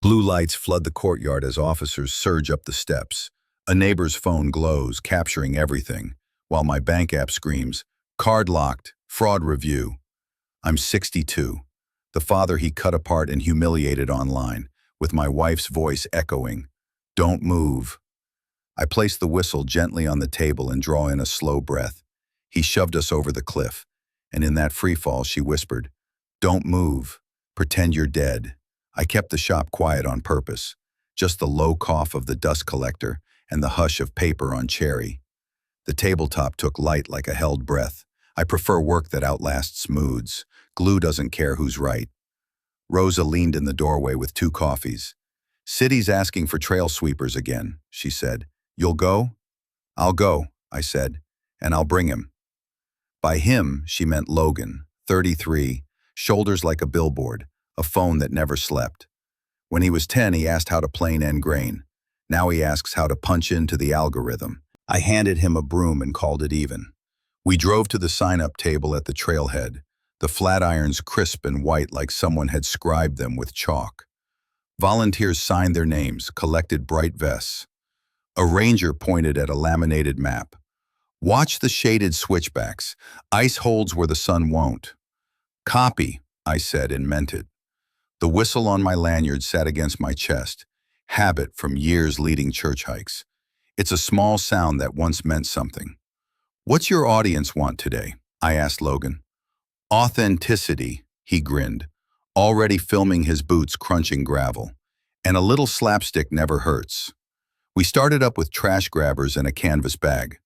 Blue lights flood the courtyard as officers surge up the steps. A neighbor's phone glows, capturing everything, while my bank app screams, "Card locked, fraud review." I'm 62, the father he cut apart and humiliated online, with my wife's voice echoing, "Don't move." I place the whistle gently on the table and draw in a slow breath. He shoved us over the cliff, and in that free fall she whispered, "Don't move. Pretend you're dead." I kept the shop quiet on purpose, just the low cough of the dust collector and the hush of paper on cherry. The tabletop took light like a held breath. I prefer work that outlasts moods. Glue doesn't care who's right. Rosa leaned in the doorway with 2 coffees. "City's asking for trail sweepers again," she said. "You'll go?" "I'll go," I said, "and I'll bring him." By him, she meant Logan, 33, shoulders like a billboard, a phone that never slept. When he was 10, he asked how to plane end grain. Now he asks how to punch into the algorithm. I handed him a broom and called it even. We drove to the sign-up table at the trailhead, the flat irons crisp and white like someone had scribed them with chalk. Volunteers signed their names, collected bright vests. A ranger pointed at a laminated map. "Watch the shaded switchbacks. Ice holds where the sun won't." "Copy," I said and meant it. The whistle on my lanyard sat against my chest, habit from years leading church hikes. It's a small sound that once meant something. "What's your audience want today?" I asked Logan. "Authenticity," he grinned, already filming his boots crunching gravel. "And a little slapstick never hurts." We started up with trash grabbers and a canvas bag.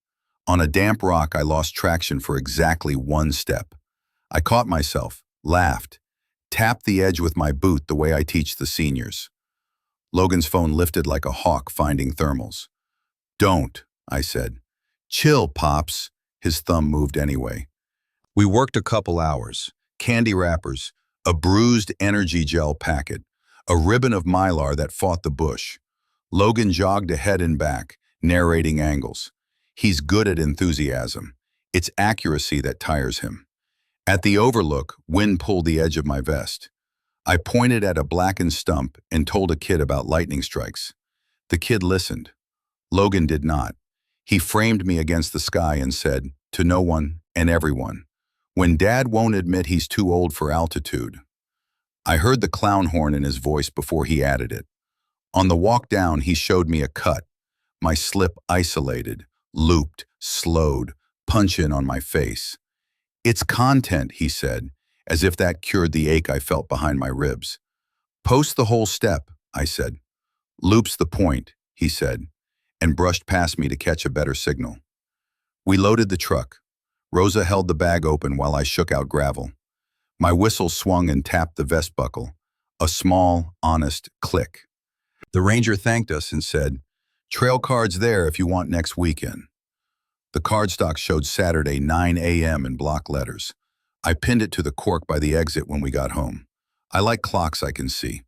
On a damp rock, I lost traction for exactly 1 step. I caught myself, laughed, tapped the edge with my boot the way I teach the seniors. Logan's phone lifted like a hawk finding thermals. "Don't," I said. "Chill, Pops." His thumb moved anyway. We worked a couple hours. Candy wrappers, a bruised energy gel packet, a ribbon of Mylar that fought the bush. Logan jogged ahead and back, narrating angles. He's good at enthusiasm. It's accuracy that tires him. At the overlook, wind pulled the edge of my vest. I pointed at a blackened stump and told a kid about lightning strikes. The kid listened. Logan did not. He framed me against the sky and said, to no one and everyone, "When Dad won't admit he's too old for altitude." I heard the clown horn in his voice before he added it. On the walk down, he showed me a cut. My slip isolated, looped, slowed, punch-in on my face. "It's content," he said, as if that cured the ache I felt behind my ribs. "Post the whole step," I said. "Loops the point," he said, and brushed past me to catch a better signal. We loaded the truck. Rosa held the bag open while I shook out gravel. My whistle swung and tapped the vest buckle. A small, honest click. The ranger thanked us and said, "Trail cards there if you want next weekend." The cardstock showed Saturday 9 a.m. in block letters. I pinned it to the cork by the exit when we got home. I like clocks I can see.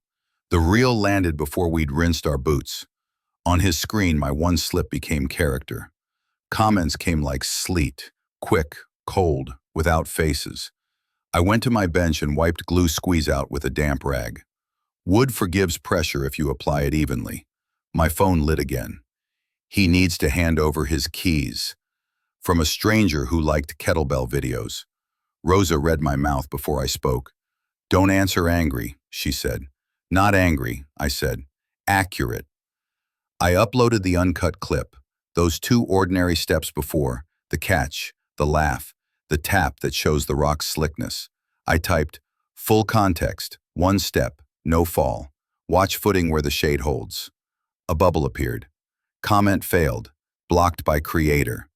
The reel landed before we'd rinsed our boots. On his screen, my one slip became character. Comments came like sleet, quick, cold, without faces. I went to my bench and wiped glue squeeze out with a damp rag. Wood forgives pressure if you apply it evenly. My phone lit again. "He needs to hand over his keys." From a stranger who liked kettlebell videos. Rosa read my mouth before I spoke. "Don't answer angry," she said. "Not angry," I said. "Accurate." I uploaded the uncut clip, those 2 ordinary steps before, the catch, the laugh, the tap that shows the rock's slickness. I typed, "Full context, 1 step, no fall. Watch footing where the shade holds." A bubble appeared. Comment failed, blocked by creator.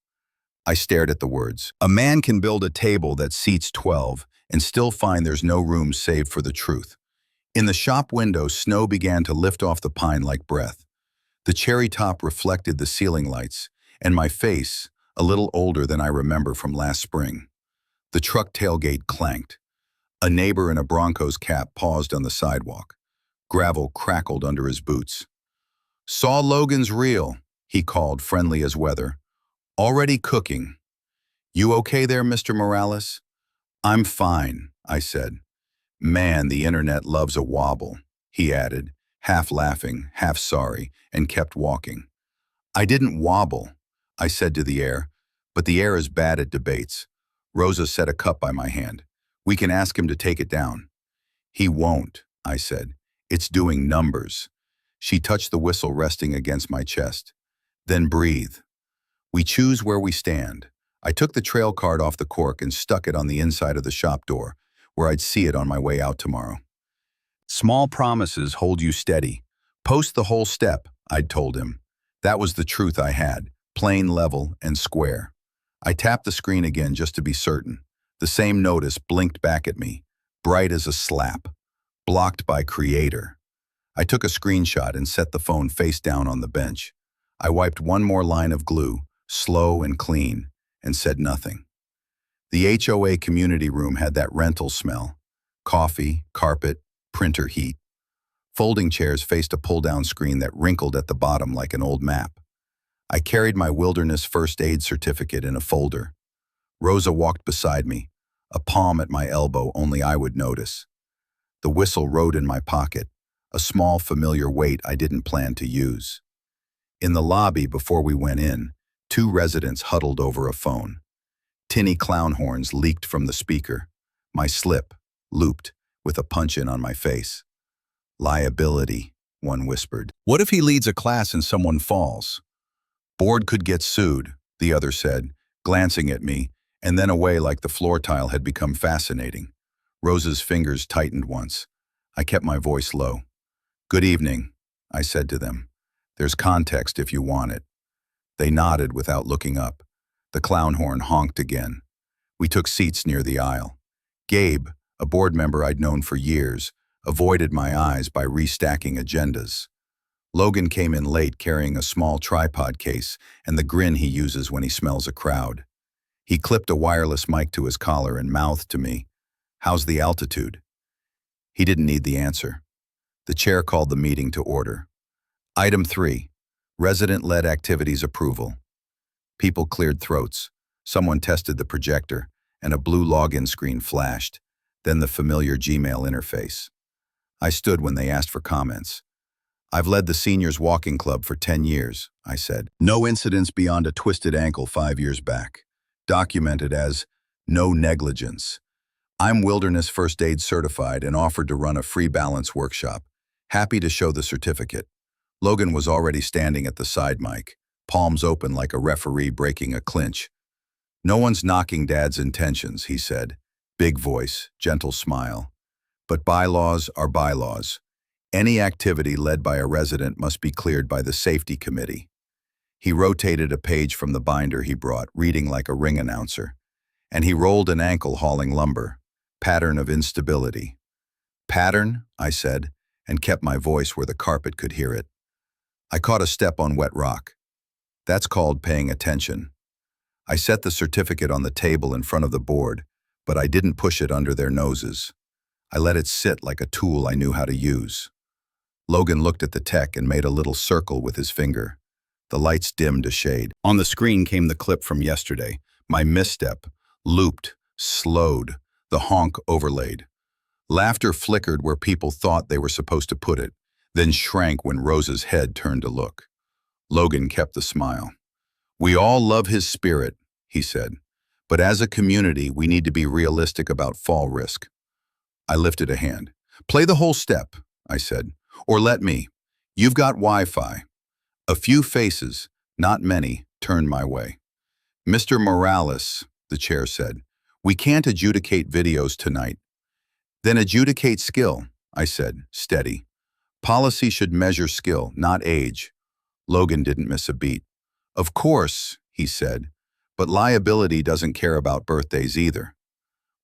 I stared at the words. A man can build a table that seats 12 and still find there's no room save for the truth. In the shop window, snow began to lift off the pine like breath. The cherry top reflected the ceiling lights, and my face, a little older than I remember from last spring. The truck tailgate clanked. A neighbor in a Broncos cap paused on the sidewalk. Gravel crackled under his boots. "Saw Logan's reel," he called, friendly as weather. "Already cooking." "You okay there, Mr. Morales?" "I'm fine," I said. "Man, the internet loves a wobble," he added, half laughing, half sorry, and kept walking. I didn't wobble, I said to the air, but the air is bad at debates. Rosa set a cup by my hand. We can ask him to take it down. He won't, I said. It's doing numbers. She touched the whistle resting against my chest. Then breathe. We choose where we stand. I took the trail card off the cork and stuck it on the inside of the shop door, where I'd see it on my way out tomorrow. Small promises hold you steady. Post the whole step, I'd told him. That was the truth I had, plain, level, and square. I tapped the screen again just to be certain. The same notice blinked back at me, bright as a slap. Blocked by creator. I took a screenshot and set the phone face down on the bench. I wiped one more line of glue, slow and clean, and said nothing. The HOA community room had that rental smell. Coffee, carpet, printer heat. Folding chairs faced a pull-down screen that wrinkled at the bottom like an old map. I carried my wilderness first aid certificate in a folder. Rosa walked beside me, a palm at my elbow only I would notice. The whistle rode in my pocket, a small familiar weight I didn't plan to use. In the lobby before we went in, 2 residents huddled over a phone. Tinny clown horns leaked from the speaker. My slip, looped, with a punch-in on my face. Liability, one whispered. What if he leads a class and someone falls? Board could get sued, the other said, glancing at me, and then away like the floor tile had become fascinating. Rosa's fingers tightened once. I kept my voice low. Good evening, I said to them. There's context if you want it. They nodded without looking up. The clown horn honked again. We took seats near the aisle. Gabe, a board member I'd known for years, avoided my eyes by restacking agendas. Logan came in late carrying a small tripod case and the grin he uses when he smells a crowd. He clipped a wireless mic to his collar and mouthed to me, "How's the altitude?" He didn't need the answer. The chair called the meeting to order. Item 3, resident-led activities approval. People cleared throats. Someone tested the projector, and a blue login screen flashed, then the familiar Gmail interface. I stood when they asked for comments. I've led the seniors walking club for 10 years, I said. No incidents beyond a twisted ankle 5 years back. Documented as no negligence. I'm wilderness first aid certified and offered to run a free balance workshop. Happy to show the certificate. Logan was already standing at the side mic, palms open like a referee breaking a clinch. No one's knocking Dad's intentions, he said. Big voice, gentle smile. But bylaws are bylaws. Any activity led by a resident must be cleared by the safety committee. He rotated a page from the binder he brought, reading like a ring announcer. And he rolled an ankle hauling lumber. Pattern of instability. Pattern, I said, and kept my voice where the carpet could hear it. I caught a step on wet rock. That's called paying attention. I set the certificate on the table in front of the board, but I didn't push it under their noses. I let it sit like a tool I knew how to use. Logan looked at the tech and made a little circle with his finger. The lights dimmed a shade. On the screen came the clip from yesterday. My misstep, looped, slowed, the honk overlaid. Laughter flickered where people thought they were supposed to put it, then shrank when Rosa's head turned to look. Logan kept the smile. We all love his spirit, he said, but as a community, we need to be realistic about fall risk. I lifted a hand. Play the whole step, I said, or let me. You've got Wi-Fi. A few faces, not many, turned my way. Mr. Morales, the chair said, we can't adjudicate videos tonight. Then adjudicate skill, I said, steady. Policy should measure skill, not age. Logan didn't miss a beat. Of course, he said, but liability doesn't care about birthdays either.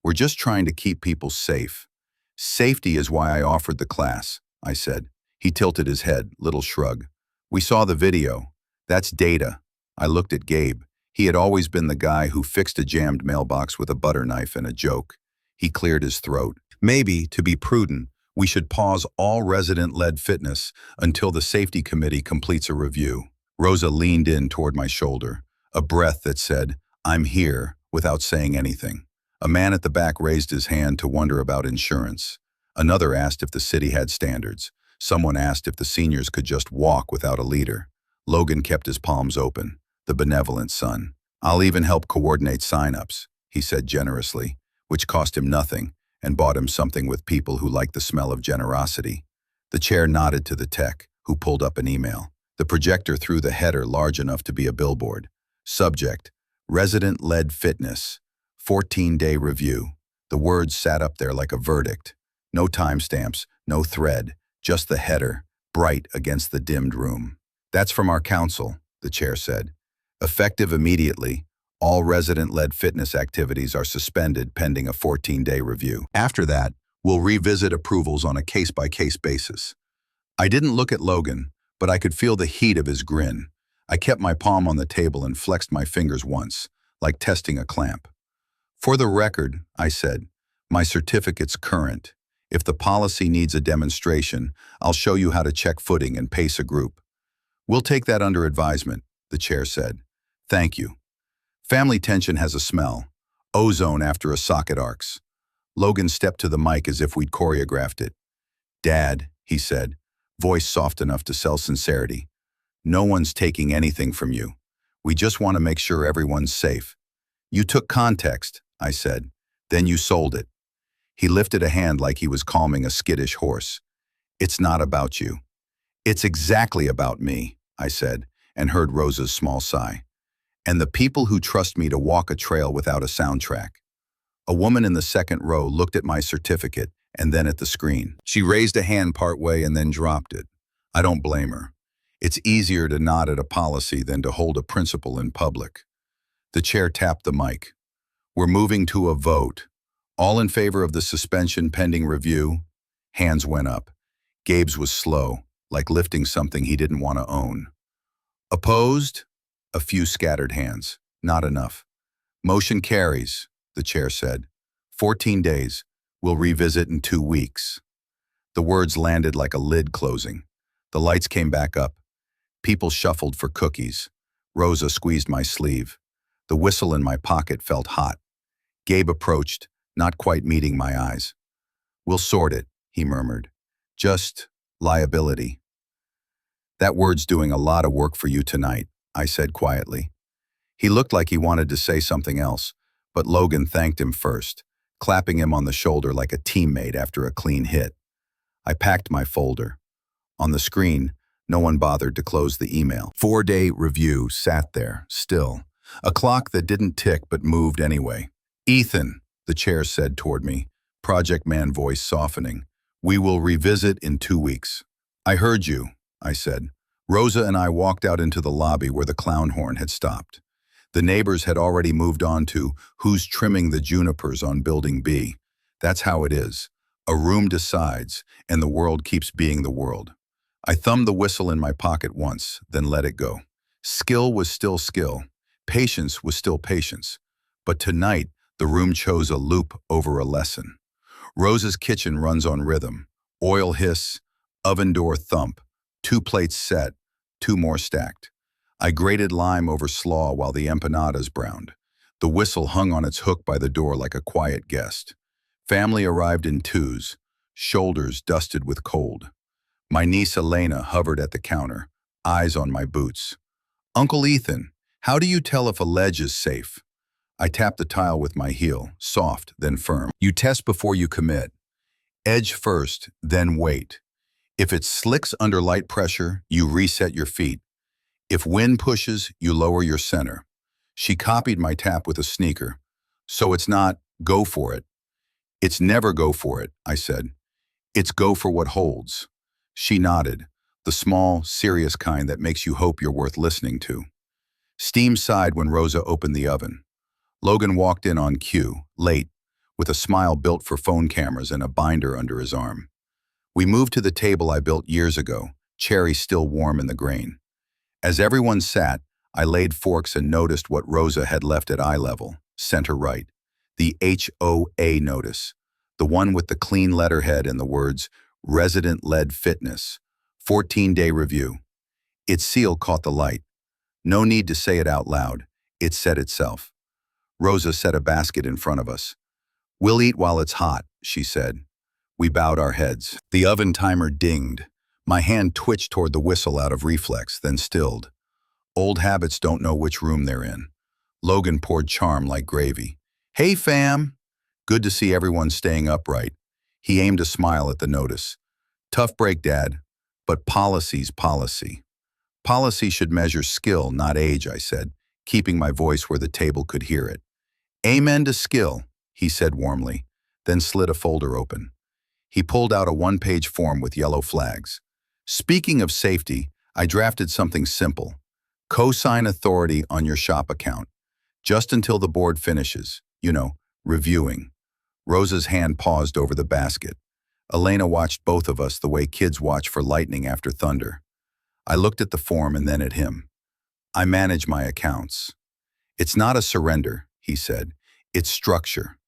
We're just trying to keep people safe. Safety is why I offered the class, I said. He tilted his head, little shrug. We saw the video. That's data. I looked at Gabe. He had always been the guy who fixed a jammed mailbox with a butter knife and a joke. He cleared his throat. Maybe, to be prudent, we should pause all resident-led fitness until the safety committee completes a review. Rosa leaned in toward my shoulder, a breath that said, I'm here, without saying anything. A man at the back raised his hand to wonder about insurance. Another asked if the city had standards. Someone asked if the seniors could just walk without a leader. Logan kept his palms open, the benevolent son. I'll even help coordinate sign-ups, he said generously, which cost him nothing and bought him something with people who like the smell of generosity. The chair nodded to the tech, who pulled up an email. The projector threw the header large enough to be a billboard. Subject, Resident-Led Fitness, 14-day review. The words sat up there like a verdict. No timestamps, no thread, just the header, bright against the dimmed room. That's from our council, the chair said. Effective immediately, all resident-led fitness activities are suspended pending a 14-day review. After that, we'll revisit approvals on a case-by-case basis. I didn't look at Logan, but I could feel the heat of his grin. I kept my palm on the table and flexed my fingers once, like testing a clamp. For the record, I said, my certificate's current. If the policy needs a demonstration, I'll show you how to check footing and pace a group. We'll take that under advisement, the chair said. Thank you. Family tension has a smell. Ozone after a socket arcs. Logan stepped to the mic as if we'd choreographed it. Dad, he said, voice soft enough to sell sincerity. No one's taking anything from you. We just want to make sure everyone's safe. You took context, I said. Then you sold it. He lifted a hand like he was calming a skittish horse. It's not about you. It's exactly about me, I said, and heard Rosa's small sigh. And the people who trust me to walk a trail without a soundtrack. A woman in the second row looked at my certificate and then at the screen. She raised a hand partway and then dropped it. I don't blame her. It's easier to nod at a policy than to hold a principle in public. The chair tapped the mic. We're moving to a vote. All in favor of the suspension pending review? Hands went up. Gabe's was slow, like lifting something he didn't want to own. Opposed? A few scattered hands. Not enough. Motion carries, the chair said. 14 days. We'll revisit in 2 weeks. The words landed like a lid closing. The lights came back up. People shuffled for cookies. Rosa squeezed my sleeve. The whistle in my pocket felt hot. Gabe approached, not quite meeting my eyes. We'll sort it, he murmured. Just liability. That word's doing a lot of work for you tonight, I said quietly. He looked like he wanted to say something else, but Logan thanked him first, clapping him on the shoulder like a teammate after a clean hit. I packed my folder. On the screen, no one bothered to close the email. 4-day review sat there, still. A clock that didn't tick but moved anyway. Ethan, the chair said toward me, project man voice softening. We will revisit in 2 weeks. I heard you, I said. Rosa and I walked out into the lobby where the clown horn had stopped. The neighbors had already moved on to who's trimming the junipers on Building B. That's how it is. A room decides, and the world keeps being the world. I thumbed the whistle in my pocket once, then let it go. Skill was still skill. Patience was still patience. But tonight, the room chose a loop over a lesson. Rosa's kitchen runs on rhythm. Oil hiss, oven door thump, 2 plates set, 2 more stacked. I grated lime over slaw while the empanadas browned. The whistle hung on its hook by the door like a quiet guest. Family arrived in 2s, shoulders dusted with cold. My niece Elena hovered at the counter, eyes on my boots. Uncle Ethan, how do you tell if a ledge is safe? I tapped the tile with my heel, soft, then firm. You test before you commit. Edge first, then wait. If it slicks under light pressure, you reset your feet. If wind pushes, you lower your center. She copied my tap with a sneaker. So it's not, go for it. It's never go for it, I said. It's go for what holds. She nodded, the small, serious kind that makes you hope you're worth listening to. Steam sighed when Rosa opened the oven. Logan walked in on cue, late, with a smile built for phone cameras and a binder under his arm. We moved to the table I built years ago, cherry still warm in the grain. As everyone sat, I laid forks and noticed what Rosa had left at eye level, center right. The HOA notice, the one with the clean letterhead and the words, Resident-Led Fitness, 14-day review. Its seal caught the light. No need to say it out loud. It said itself. Rosa set a basket in front of us. We'll eat while it's hot, she said. We bowed our heads. The oven timer dinged. My hand twitched toward the whistle out of reflex, then stilled. Old habits don't know which room they're in. Logan poured charm like gravy. "Hey, fam!" Good to see everyone staying upright. He aimed a smile at the notice. "Tough break, Dad, but policy's policy." "Policy should measure skill, not age," I said, keeping my voice where the table could hear it. "Amen to skill," he said warmly, then slid a folder open. He pulled out a one-page form with yellow flags. "Speaking of safety, I drafted something simple. Co-sign authority on your shop account, just until the board finishes, reviewing." Rosa's hand paused over the basket. Elena watched both of us the way kids watch for lightning after thunder. I looked at the form and then at him. "I manage my accounts." "It's not a surrender," he said. "It's structure.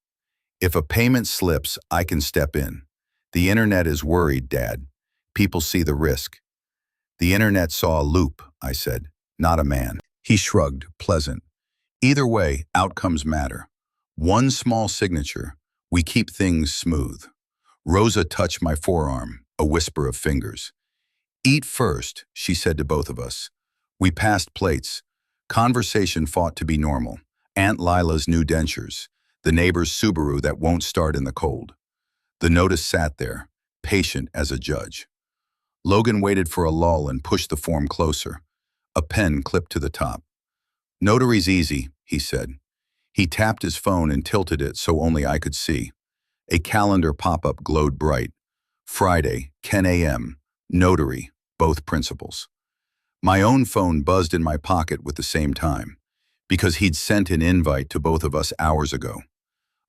If a payment slips, I can step in. The internet is worried, Dad. People see the risk." "The internet saw a loop," I said, "not a man." He shrugged, pleasant. "Either way, outcomes matter. One small signature, we keep things smooth." Rosa touched my forearm, a whisper of fingers. "Eat first," she said to both of us. We passed plates. Conversation fought to be normal. Aunt Lila's new dentures, the neighbor's Subaru that won't start in the cold. The notice sat there, patient as a judge. Logan waited for a lull and pushed the form closer. A pen clipped to the top. "Notary's easy," he said. He tapped his phone and tilted it so only I could see. A calendar pop-up glowed bright. Friday, 10 a.m., notary, both principals. My own phone buzzed in my pocket with the same time, because he'd sent an invite to both of us hours ago.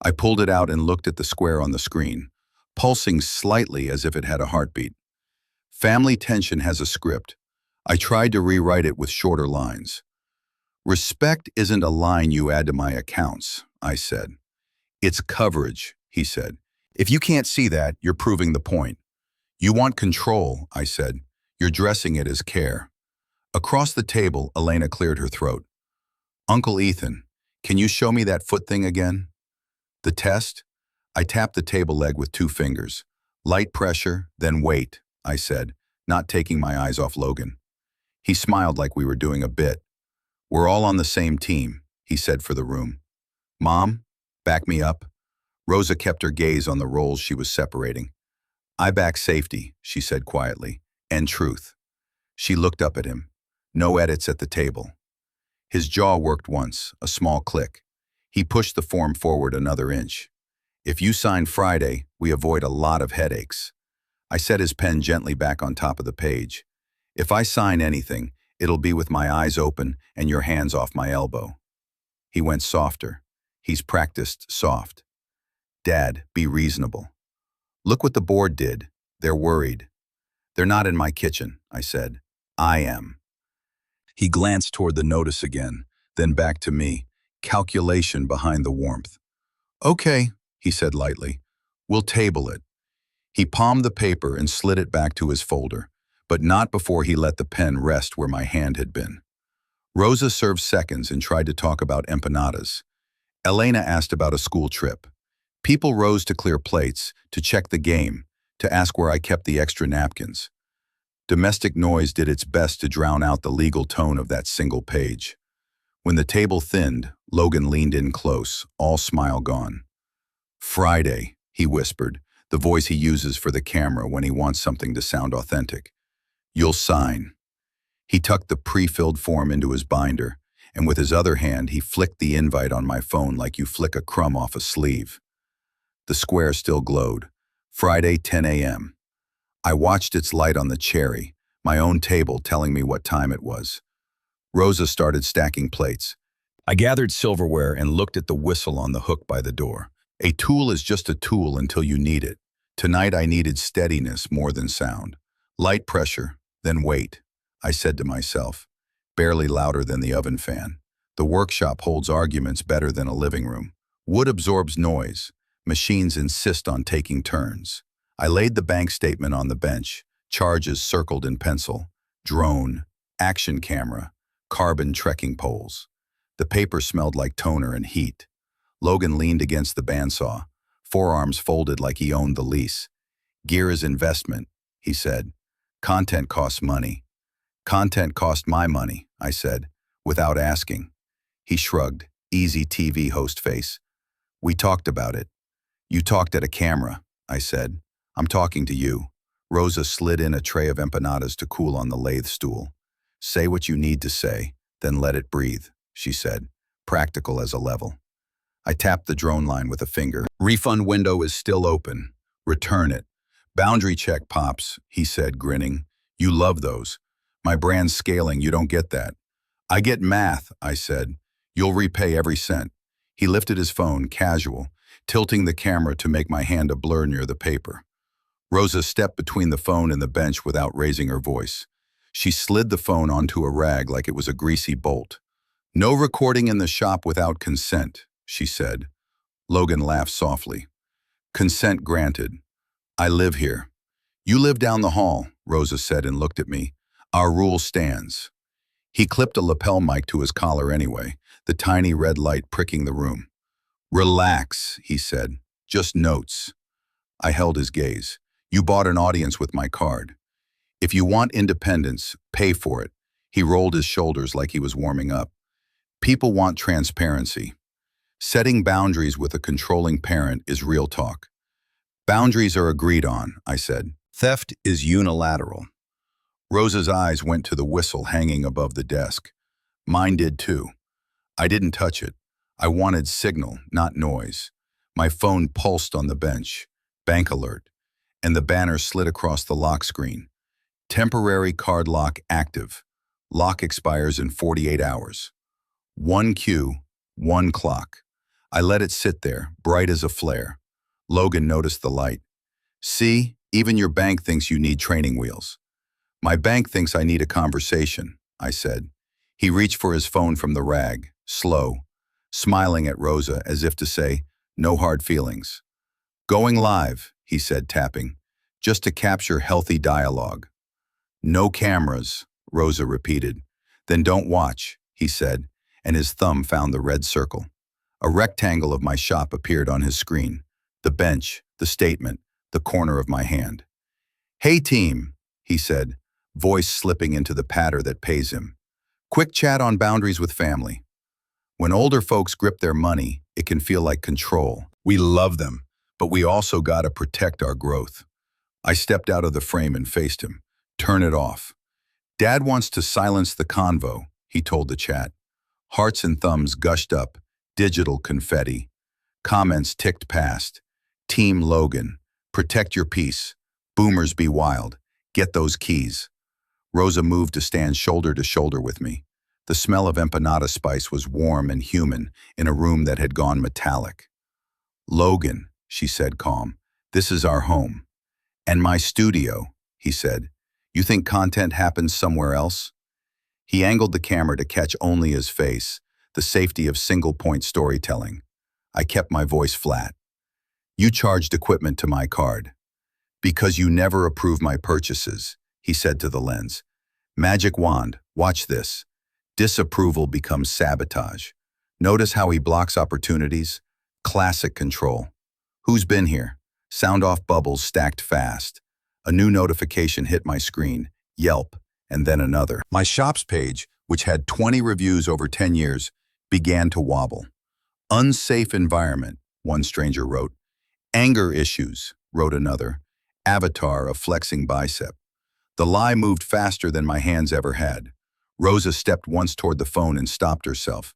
I pulled it out and looked at the square on the screen, pulsing slightly as if it had a heartbeat. Family tension has a script. I tried to rewrite it with shorter lines. "Respect isn't a line you add to my accounts," I said. "It's coverage," he said. "If you can't see that, you're proving the point." "You want control," I said. "You're dressing it as care." Across the table, Elena cleared her throat. "Uncle Ethan, can you show me that foot thing again?" "The test?" I tapped the table leg with 2 fingers. "Light pressure, then weight," I said, not taking my eyes off Logan. He smiled like we were doing a bit. "We're all on the same team," he said for the room. "Mom, back me up." Rosa kept her gaze on the rolls she was separating. "I back safety," she said quietly, "and truth." She looked up at him. No edits at the table. His jaw worked once, a small click. He pushed the form forward another inch. "If you sign Friday, we avoid a lot of headaches." I set his pen gently back on top of the page. "If I sign anything, it'll be with my eyes open and your hands off my elbow." He went softer. He's practiced soft. "Dad, be reasonable. Look what the board did. They're worried." "They're not in my kitchen," I said. "I am." He glanced toward the notice again, then back to me, calculation behind the warmth. "Okay," he said lightly. "We'll table it." He palmed the paper and slid it back to his folder, but not before he let the pen rest where my hand had been. Rosa served seconds and tried to talk about empanadas. Elena asked about a school trip. People rose to clear plates, to check the game, to ask where I kept the extra napkins. Domestic noise did its best to drown out the legal tone of that single page. When the table thinned, Logan leaned in close, all smile gone. "Friday," he whispered, the voice he uses for the camera when he wants something to sound authentic. "You'll sign." He tucked the pre-filled form into his binder, and with his other hand he flicked the invite on my phone like you flick a crumb off a sleeve. The square still glowed. Friday, 10 a.m. I watched its light on the cherry, my own table telling me what time it was. Rosa started stacking plates. I gathered silverware and looked at the whistle on the hook by the door. A tool is just a tool until you need it. Tonight I needed steadiness more than sound. Light pressure, then weight, I said to myself, barely louder than the oven fan. The workshop holds arguments better than a living room. Wood absorbs noise. Machines insist on taking turns. I laid the bank statement on the bench, charges circled in pencil, drone, action camera, carbon trekking poles. The paper smelled like toner and heat. Logan leaned against the bandsaw, forearms folded like he owned the lease. "Gear is investment," he said. Content costs money. Content cost my money, I said, without asking. He shrugged, easy TV host face. We talked about it. You talked at a camera, I said. I'm talking to you. Rosa slid in a tray of empanadas to cool on the lathe stool. Say what you need to say, then let it breathe, she said, practical as a level. I tapped the drone line with a finger. Refund window is still open. Return it. Boundary check, Pops, he said, grinning. You love those. My brand's scaling, you don't get that. I get math, I said. You'll repay every cent. He lifted his phone, casual, tilting the camera to make my hand a blur near the paper. Rosa stepped between the phone and the bench without raising her voice. She slid the phone onto a rag like it was a greasy bolt. No recording in the shop without consent, she said. Logan laughed softly. Consent granted. I live here. You live down the hall, Rosa said and looked at me. Our rule stands. He clipped a lapel mic to his collar anyway, the tiny red light pricking the room. Relax, he said. Just notes. I held his gaze. You bought an audience with my card. If you want independence, pay for it. He rolled his shoulders like he was warming up. People want transparency. Setting boundaries with a controlling parent is real talk. Boundaries are agreed on, I said. Theft is unilateral. Rosa's eyes went to the whistle hanging above the desk. Mine did too. I didn't touch it. I wanted signal, not noise. My phone pulsed on the bench. Bank alert. And the banner slid across the lock screen. Temporary card lock active. Lock expires in 48 hours. 1 cue, 1 clock. I let it sit there, bright as a flare. Logan noticed the light. See, even your bank thinks you need training wheels. My bank thinks I need a conversation, I said. He reached for his phone from the rag, slow, smiling at Rosa as if to say, no hard feelings. Going live, he said, tapping, just to capture healthy dialogue. No cameras, Rosa repeated. Then don't watch, he said, and his thumb found the red circle. A rectangle of my shop appeared on his screen. The bench, the statement, the corner of my hand. Hey team, he said, voice slipping into the patter that pays him. Quick chat on boundaries with family. When older folks grip their money, it can feel like control. We love them, but we also gotta protect our growth. I stepped out of the frame and faced him. Turn it off. Dad wants to silence the convo, he told the chat. Hearts and thumbs gushed up, digital confetti. Comments ticked past. Team Logan, protect your peace. Boomers be wild. Get those keys. Rosa moved to stand shoulder to shoulder with me. The smell of empanada spice was warm and human in a room that had gone metallic. Logan, she said calm, this is our home. And my studio, he said. You think content happens somewhere else? He angled the camera to catch only his face, the safety of single-point storytelling. I kept my voice flat. You charged equipment to my card. Because you never approve my purchases, he said to the lens. Magic wand, watch this. Disapproval becomes sabotage. Notice how he blocks opportunities? Classic control. Who's been here? Sound off bubbles stacked fast. A new notification hit my screen, Yelp, and then another. My shops page, which had 20 reviews over 10 years, began to wobble. Unsafe environment, one stranger wrote. Anger issues, wrote another. Avatar of flexing bicep. The lie moved faster than my hands ever had. Rosa stepped once toward the phone and stopped herself.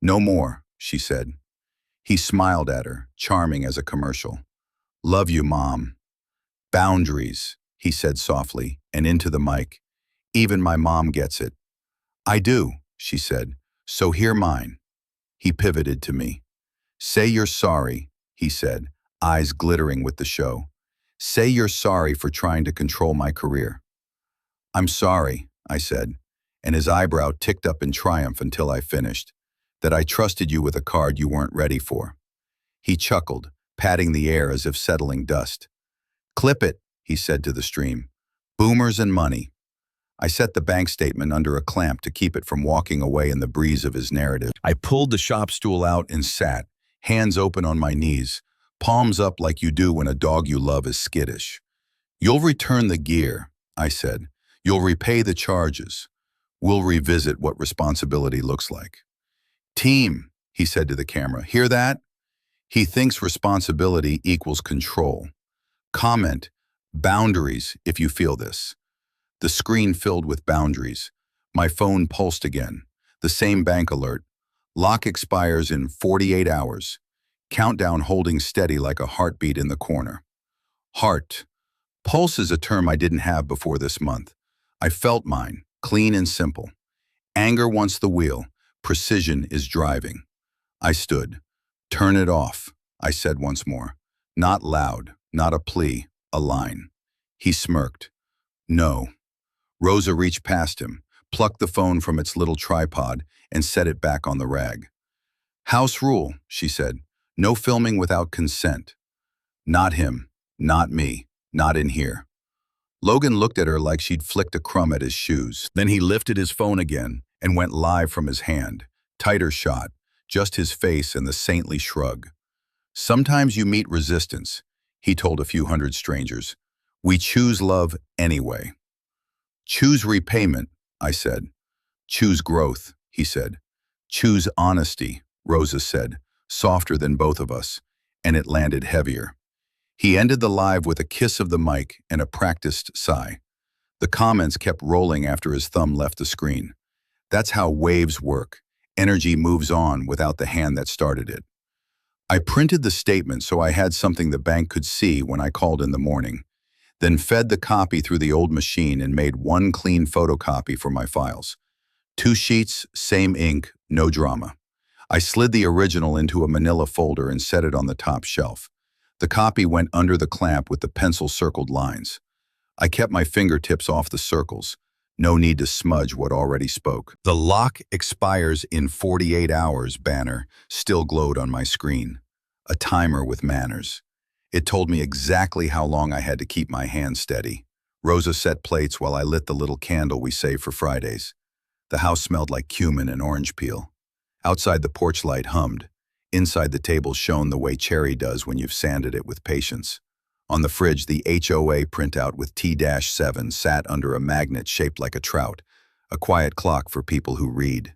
No more, she said. He smiled at her, charming as a commercial. Love you, Mom. Boundaries, he said softly, and into the mic. Even my mom gets it. I do, she said, so hear mine. He pivoted to me. Say you're sorry, he said, eyes glittering with the show. Say you're sorry for trying to control my career. I'm sorry, I said, and his eyebrow ticked up in triumph until I finished, that I trusted you with a card you weren't ready for. He chuckled, patting the air as if settling dust. Clip it, he said to the stream. Boomers and money. I set the bank statement under a clamp to keep it from walking away in the breeze of his narrative. I pulled the shop stool out and sat, hands open on my knees, palms up like you do when a dog you love is skittish. You'll return the gear, I said. You'll repay the charges. We'll revisit what responsibility looks like. Team, he said to the camera, hear that? He thinks responsibility equals control. Comment, boundaries if you feel this. The screen filled with boundaries. My phone pulsed again. The same bank alert. Lock expires in 48 hours. Countdown holding steady like a heartbeat in the corner. Heart. Pulse is a term I didn't have before this month. I felt mine, clean and simple. Anger wants the wheel. Precision is driving. I stood. Turn it off, I said once more. Not loud, not a plea, a line. He smirked. No. Rosa reached past him, plucked the phone from its little tripod, and set it back on the rag. House rule, she said. No filming without consent. Not him, not me, not in here. Logan looked at her like she'd flicked a crumb at his shoes. Then he lifted his phone again and went live from his hand. Tighter shot, just his face and the saintly shrug. Sometimes you meet resistance, he told a few hundred strangers. We choose love anyway. Choose repayment, I said. Choose growth, he said. Choose honesty, Rosa said, softer than both of us, and it landed heavier. He ended the live with a kiss of the mic and a practiced sigh. The comments kept rolling after his thumb left the screen. That's how waves work. Energy moves on without the hand that started it. I printed the statement so I had something the bank could see when I called in the morning, then fed the copy through the old machine and made one clean photocopy for my files. 2 sheets, same ink, no drama. I slid the original into a manila folder and set it on the top shelf. The copy went under the clamp with the pencil-circled lines. I kept my fingertips off the circles. No need to smudge what already spoke. The lock expires in 48 hours banner still glowed on my screen. A timer with manners. It told me exactly how long I had to keep my hand steady. Rosa set plates while I lit the little candle we save for Fridays. The house smelled like cumin and orange peel. Outside the porch light hummed. Inside the table shone the way cherry does when you've sanded it with patience. On the fridge, the HOA printout with T-7 sat under a magnet shaped like a trout, a quiet clock for people who read.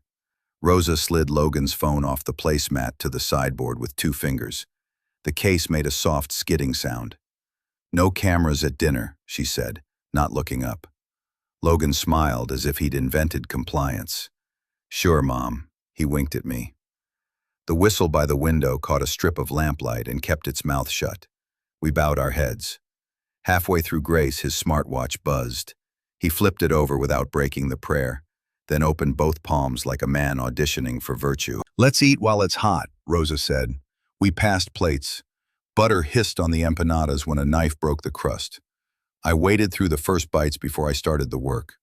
Rosa slid Logan's phone off the placemat to the sideboard with 2 fingers. The case made a soft skidding sound. No cameras at dinner, she said, not looking up. Logan smiled as if he'd invented compliance. Sure, Mom, he winked at me. The whistle by the window caught a strip of lamplight and kept its mouth shut. We bowed our heads. Halfway through grace, his smartwatch buzzed. He flipped it over without breaking the prayer, then opened both palms like a man auditioning for virtue. Let's eat while it's hot, Rosa said. We passed plates. Butter hissed on the empanadas when a knife broke the crust. I waited through the first bites before I started the work.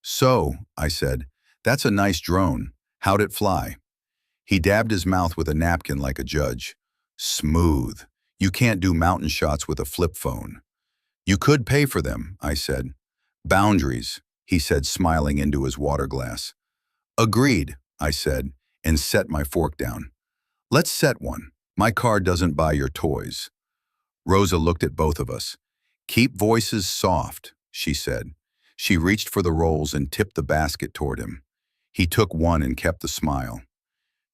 So, I said, that's a nice drone. How'd it fly? He dabbed his mouth with a napkin like a judge. Smooth. You can't do mountain shots with a flip phone. You could pay for them, I said. Boundaries, he said, smiling into his water glass. Agreed, I said, and set my fork down. Let's set one. My car doesn't buy your toys. Rosa looked at both of us. Keep voices soft, she said. She reached for the rolls and tipped the basket toward him. He took one and kept the smile.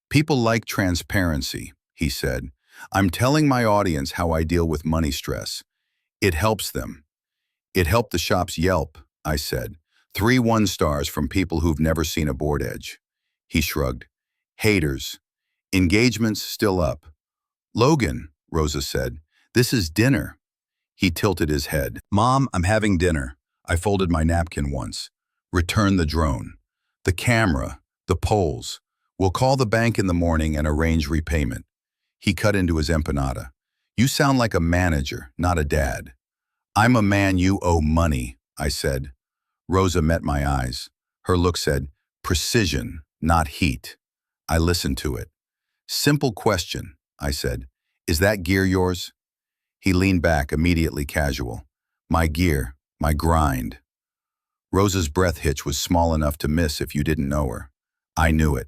People like transparency, he said. I'm telling my audience how I deal with money stress. It helps them. It helped the shop's Yelp, I said. 3 1-stars from people who've never seen a board edge. He shrugged. Haters. Engagements still up. Logan, Rosa said, this is dinner. He tilted his head. Mom, I'm having dinner. I folded my napkin once. Return the drone. The camera. The polls. We'll call the bank in the morning and arrange repayment. He cut into his empanada. You sound like a manager, not a dad. I'm a man you owe money, I said. Rosa met my eyes. Her look said, precision, not heat. I listened to it. Simple question, I said. Is that gear yours? He leaned back, immediately casual. My gear, my grind. Rosa's breath hitch was small enough to miss if you didn't know her. I knew it.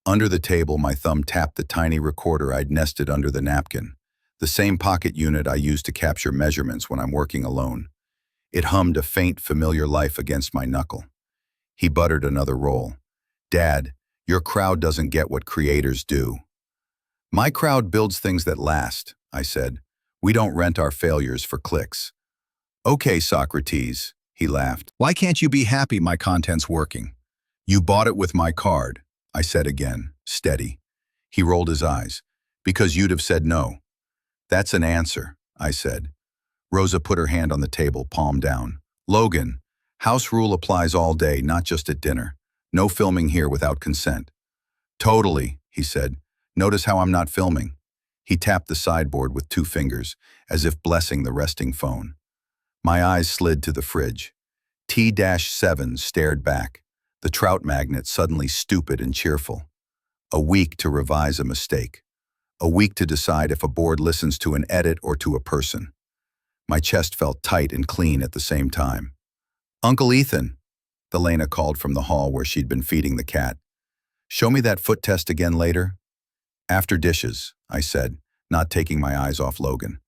Under the table, my thumb tapped the tiny recorder I'd nested under the napkin, the same pocket unit I use to capture measurements when I'm working alone. It hummed a faint, familiar life against my knuckle. He buttered another roll. Dad, your crowd doesn't get what creators do. My crowd builds things that last, I said. We don't rent our failures for clicks. Okay, Socrates, he laughed. Why can't you be happy my content's working? You bought it with my card, I said again, steady. He rolled his eyes. Because you'd have said no. That's an answer, I said. Rosa put her hand on the table, palm down. Logan, house rule applies all day, not just at dinner. No filming here without consent. Totally, he said. Notice how I'm not filming. He tapped the sideboard with 2 fingers, as if blessing the resting phone. My eyes slid to the fridge. T-7 stared back, the trout magnet suddenly stupid and cheerful. A week to revise a mistake. A week to decide if a board listens to an edit or to a person. My chest felt tight and clean at the same time. Uncle Ethan, Delana called from the hall where she'd been feeding the cat. Show me that foot test again later. After dishes, I said, not taking my eyes off Logan.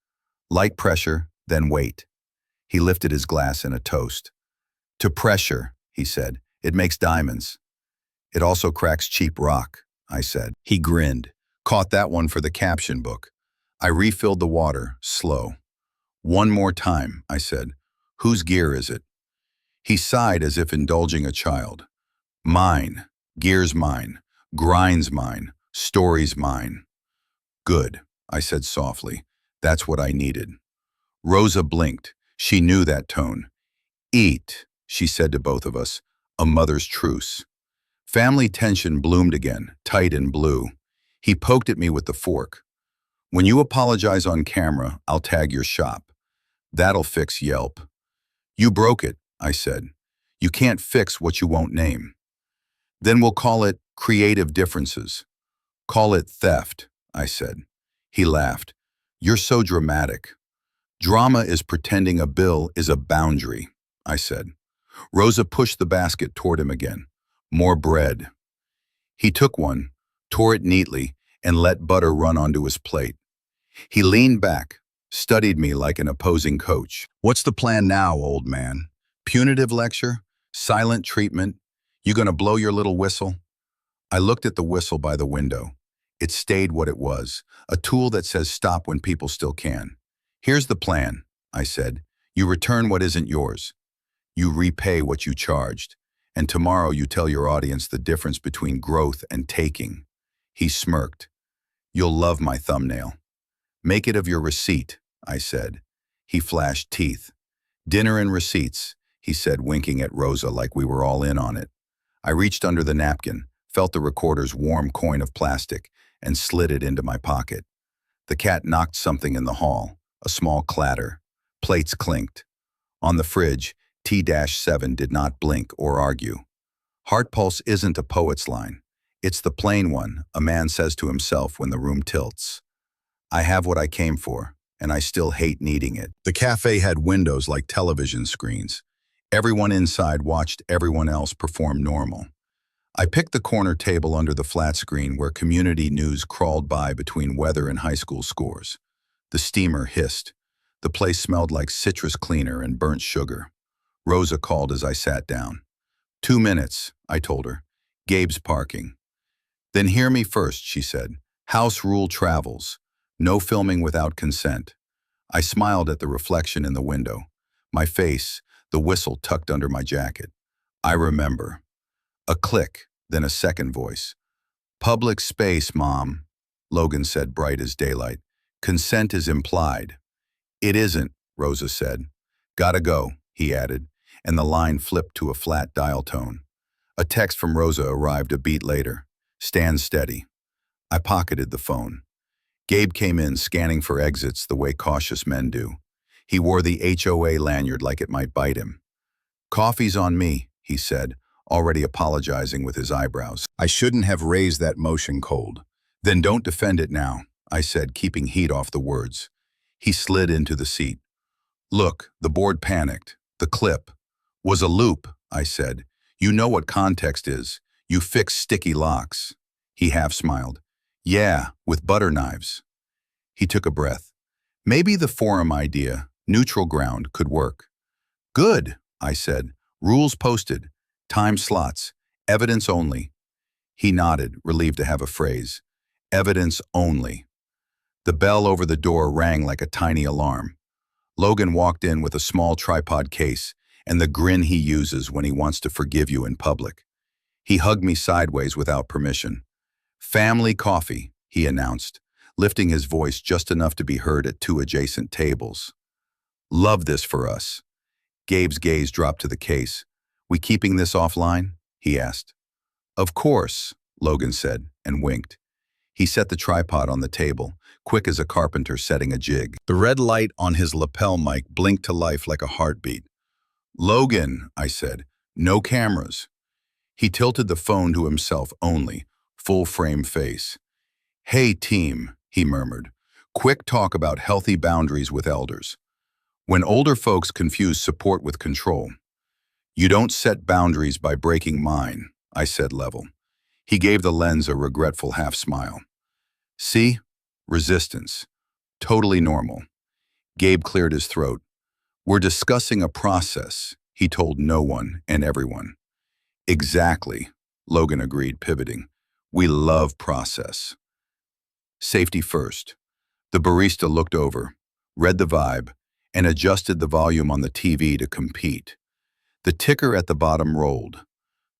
Light pressure, then wait. He lifted his glass in a toast. To pressure, he said. It makes diamonds. It also cracks cheap rock, I said. He grinned. Caught that one for the caption book. I refilled the water, slow. One more time, I said. Whose gear is it? He sighed as if indulging a child. Mine. Gear's mine. Grind's mine. Story's mine. Good, I said softly. That's what I needed. Rosa blinked. She knew that tone. Eat, she said to both of us. A mother's truce. Family tension bloomed again, tight and blue. He poked at me with the fork. When you apologize on camera, I'll tag your shop. That'll fix Yelp. You broke it, I said. You can't fix what you won't name. Then we'll call it creative differences. Call it theft, I said. He laughed. You're so dramatic. Drama is pretending a bill is a boundary, I said. Rosa pushed the basket toward him again. More bread. He took one, tore it neatly, and let butter run onto his plate. He leaned back, studied me like an opposing coach. What's the plan now, old man? Punitive lecture? Silent treatment? You gonna blow your little whistle? I looked at the whistle by the window. It stayed what it was, a tool that says stop when people still can. Here's the plan, I said. You return what isn't yours. You repay what you charged. And tomorrow you tell your audience the difference between growth and taking. He smirked. You'll love my thumbnail. Make it of your receipt, I said. He flashed teeth. Dinner and receipts, he said, winking at Rosa like we were all in on it. I reached under the napkin, felt the recorder's warm coin of plastic, and slid it into my pocket. The cat knocked something in the hall, a small clatter. Plates clinked. On the fridge, T-7 did not blink or argue. Heart pulse isn't a poet's line. It's the plain one a man says to himself when the room tilts. I have what I came for, and I still hate needing it. The cafe had windows like television screens. Everyone inside watched everyone else perform normal. I picked the corner table under the flat screen where community news crawled by between weather and high school scores. The steamer hissed. The place smelled like citrus cleaner and burnt sugar. Rosa called as I sat down. 2 minutes, I told her. Gabe's parking. Then hear me first, she said. House rule travels. No filming without consent. I smiled at the reflection in the window. My face, the whistle tucked under my jacket. I remember. A click, then a second voice. Public space, Mom, Logan said, bright as daylight. Consent is implied. It isn't, Rosa said. Gotta go, he added, and the line flipped to a flat dial tone. A text from Rosa arrived a beat later. Stand steady. I pocketed the phone. Gabe came in, scanning for exits the way cautious men do. He wore the HOA lanyard like it might bite him. Coffee's on me, he said, already apologizing with his eyebrows. I shouldn't have raised that motion cold. Then don't defend it now, I said, keeping heat off the words. He slid into the seat. Look, the board panicked. The clip was a loop, I said. You know what context is. You fix sticky locks. He half smiled. Yeah, with butter knives. He took a breath. Maybe the forum idea, neutral ground, could work. Good, I said. Rules posted. Time slots. Evidence only. He nodded, relieved to have a phrase. Evidence only. The bell over the door rang like a tiny alarm. Logan walked in with a small tripod case and the grin he uses when he wants to forgive you in public. He hugged me sideways without permission. Family coffee, he announced, lifting his voice just enough to be heard at two adjacent tables. Love this for us. Gabe's gaze dropped to the case. We keeping this offline? He asked. Of course, Logan said, and winked. He set the tripod on the table, quick as a carpenter setting a jig. The red light on his lapel mic blinked to life like a heartbeat. Logan, I said, no cameras. He tilted the phone to himself only, full-frame face. Hey, team, he murmured. Quick talk about healthy boundaries with elders. When older folks confuse support with control, you don't set boundaries by breaking mine, I said level. He gave the lens a regretful half-smile. See? Resistance. Totally normal. Gabe cleared his throat. We're discussing a process, he told no one and everyone. Exactly, Logan agreed, pivoting. We love process. Safety first. The barista looked over, read the vibe, and adjusted the volume on the TV to compete. The ticker at the bottom rolled.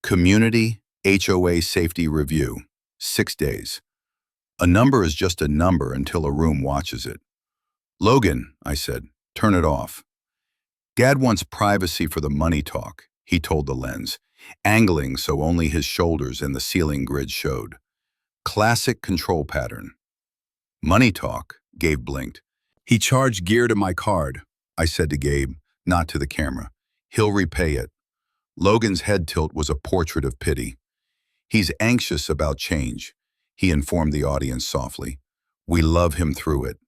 Community HOA Safety Review, 6 days. A number is just a number until a room watches it. Logan, I said, turn it off. Gad wants privacy for the money talk, he told the lens, angling so only his shoulders and the ceiling grid showed. Classic control pattern. Money talk, Gabe blinked. He charged gear to my card, I said to Gabe, not to the camera. He'll repay it. Logan's head tilt was a portrait of pity. He's anxious about change, he informed the audience softly. We love him through it.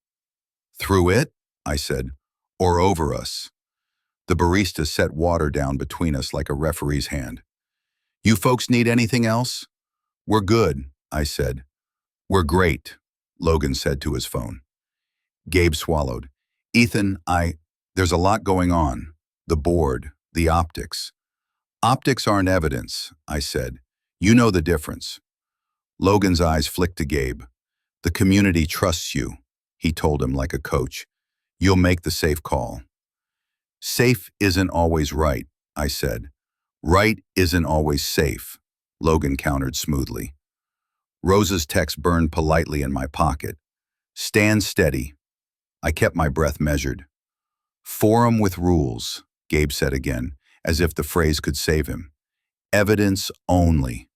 Through it? I said. Or over us. The barista set water down between us like a referee's hand. You folks need anything else? We're good, I said. We're great, Logan said to his phone. Gabe swallowed. Ethan, there's a lot going on. The board, the optics. Optics aren't evidence, I said. You know the difference. Logan's eyes flicked to Gabe. The community trusts you, he told him like a coach. You'll make the safe call. Safe isn't always right, I said. Right isn't always safe, Logan countered smoothly. Rosa's text burned politely in my pocket. Stand steady. I kept my breath measured. Forum with rules, Gabe said again, as if the phrase could save him. Evidence only.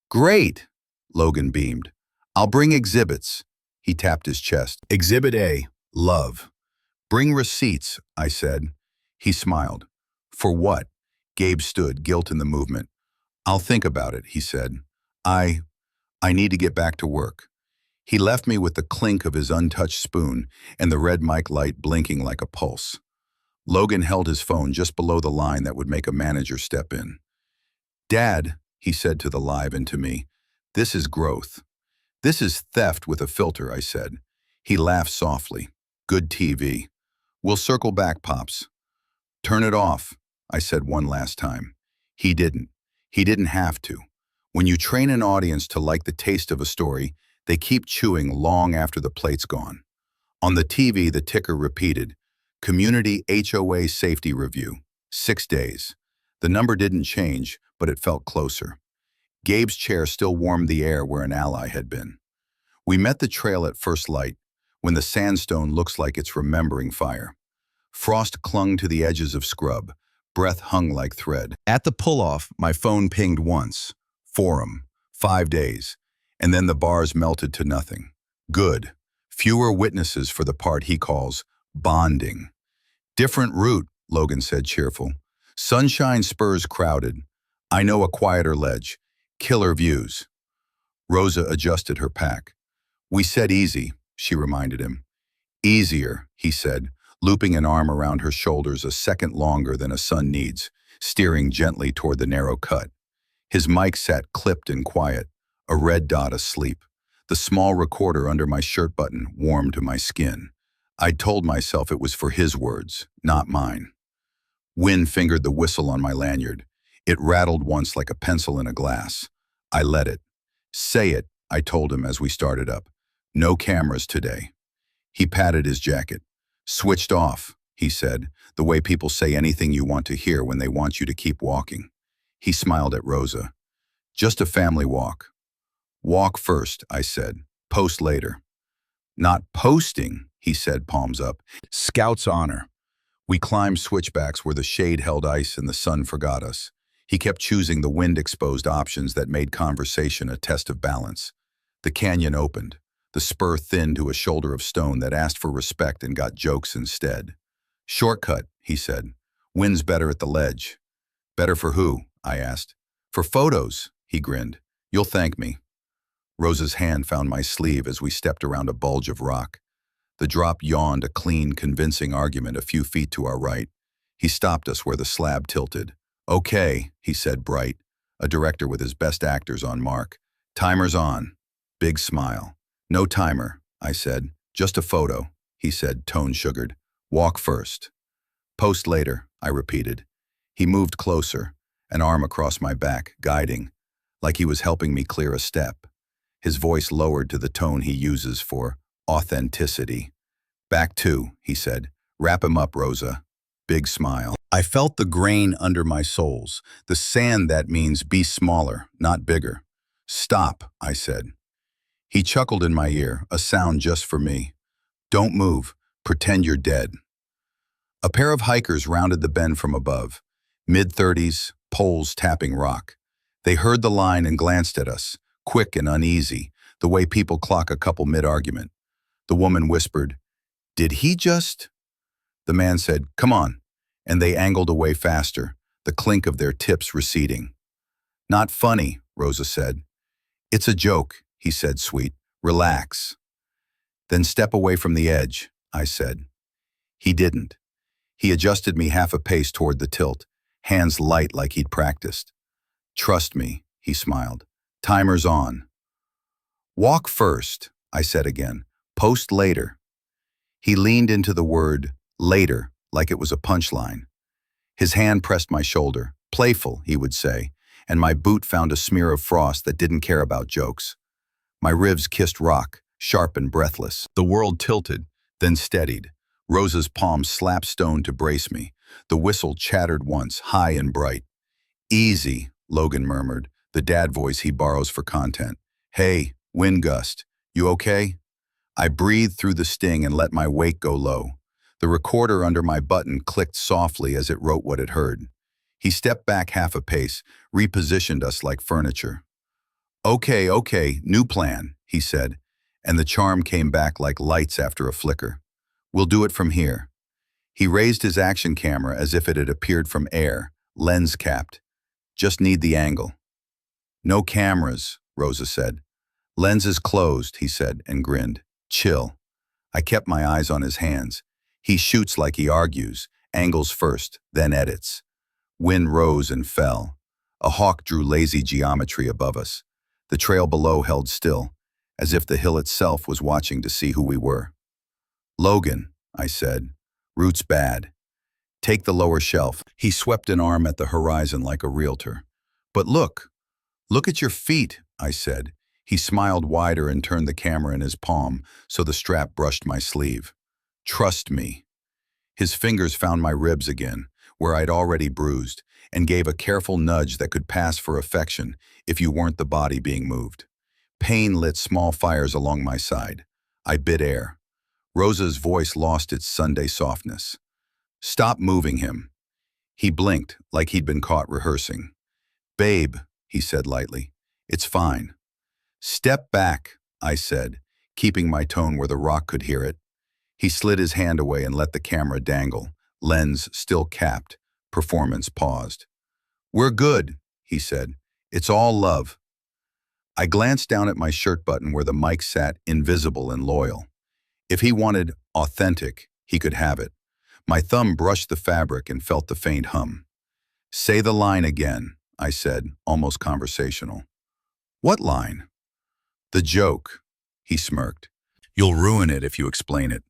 Great, Logan beamed. I'll bring exhibits. He tapped his chest. Exhibit A, love. Bring receipts, I said. He smiled. For what? Gabe stood, guilt in the movement. I'll think about it, he said. I need to get back to work. He left me with the clink of his untouched spoon and the red mic light blinking like a pulse. Logan held his phone just below the line that would make a manager step in. Dad, he said to the live and to me, this is growth. This is theft with a filter, I said. He laughed softly. Good TV. We'll circle back, Pops. Turn it off, I said one last time. He didn't. He didn't have to. When you train an audience to like the taste of a story, they keep chewing long after the plate's gone. On the TV, the ticker repeated, Community HOA Safety Review, 6 days. The number didn't change, but it felt closer. Gabe's chair still warmed the air where an ally had been. We met the trail at first light, when the sandstone looks like it's remembering fire. Frost clung to the edges of scrub, breath hung like thread. At the pull-off, my phone pinged once. Forum, 5 days, and then the bars melted to nothing. Good. Fewer witnesses for the part he calls bonding. Different route, Logan said cheerful. Sunshine spurs crowded. I know a quieter ledge. Killer views. Rosa adjusted her pack. We said easy, she reminded him. Easier, he said, looping an arm around her shoulders a second longer than a son needs, steering gently toward the narrow cut. His mic sat clipped and quiet, a red dot asleep. The small recorder under my shirt button warmed to my skin. I'd told myself it was for his words, not mine. Wind fingered the whistle on my lanyard. It rattled once like a pencil in a glass. I let it. Say it, I told him as we started up. No cameras today. He patted his jacket. Switched off, he said, the way people say anything you want to hear when they want you to keep walking. He smiled at Rosa. Just a family walk. Walk first, I said. Post later. Not posting, he said, palms up. Scout's honor. We climbed switchbacks where the shade held ice and the sun forgot us. He kept choosing the wind-exposed options that made conversation a test of balance. The canyon opened. The spur thinned to a shoulder of stone that asked for respect and got jokes instead. Shortcut, he said. Wind's better at the ledge. Better for who? I asked. For photos, he grinned. You'll thank me. Rosa's hand found my sleeve as we stepped around a bulge of rock. The drop yawned a clean, convincing argument a few feet to our right. He stopped us where the slab tilted. Okay, he said bright, a director with his best actors on mark. Timer's on. Big smile. No timer, I said. Just a photo, he said, tone sugared. Walk first. Post later, I repeated. He moved closer, an arm across my back, guiding, like he was helping me clear a step. His voice lowered to the tone he uses for authenticity. Back two, he said. Wrap him up, Rosa. Big smile. I felt the grain under my soles, the sand that means be smaller, not bigger. Stop, I said. He chuckled in my ear, a sound just for me. Don't move. Pretend you're dead. A pair of hikers rounded the bend from above. Mid-30s, poles tapping rock. They heard the line and glanced at us, quick and uneasy, the way people clock a couple mid-argument. The woman whispered, "Did he just?" The man said, "Come on," and they angled away faster, the clink of their tips receding. Not funny, Rosa said. It's a joke, he said, sweet. Relax. Then step away from the edge, I said. He didn't. He adjusted me half a pace toward the tilt, hands light like he'd practiced. Trust me, he smiled. Timer's on. Walk first, I said again. Post later. He leaned into the word later like it was a punchline. His hand pressed my shoulder. Playful, he would say, and my boot found a smear of frost that didn't care about jokes. My ribs kissed rock, sharp and breathless. The world tilted, then steadied. Rosa's palm slapped stone to brace me. The whistle chattered once, high and bright. Easy, Logan murmured, the dad voice he borrows for content. Hey, wind gust, you okay? I breathed through the sting and let my weight go low. The recorder under my button clicked softly as it wrote what it heard. He stepped back half a pace, repositioned us like furniture. Okay, new plan, he said, and the charm came back like lights after a flicker. We'll do it from here. He raised his action camera as if it had appeared from air, lens capped. Just need the angle. No cameras, Rosa said. Lens is closed, he said, and grinned. Chill. I kept my eyes on his hands. He shoots like he argues, angles first, then edits. Wind rose and fell. A hawk drew lazy geometry above us. The trail below held still, as if the hill itself was watching to see who we were. Logan, I said, rout's bad. Take the lower shelf. He swept an arm at the horizon like a realtor. But look at your feet, I said. He smiled wider and turned the camera in his palm so the strap brushed my sleeve. Trust me. His fingers found my ribs again, where I'd already bruised, and gave a careful nudge that could pass for affection if you weren't the body being moved. Pain lit small fires along my side. I bit air. Rosa's voice lost its Sunday softness. Stop moving him. He blinked like he'd been caught rehearsing. Babe, he said lightly, it's fine. Step back, I said, keeping my tone where the rock could hear it. He slid his hand away and let the camera dangle, lens still capped, performance paused. We're good, he said. It's all love. I glanced down at my shirt button where the mic sat invisible and loyal. If he wanted authentic, he could have it. My thumb brushed the fabric and felt the faint hum. Say the line again, I said, almost conversational. What line? The joke, he smirked. You'll ruin it if you explain it.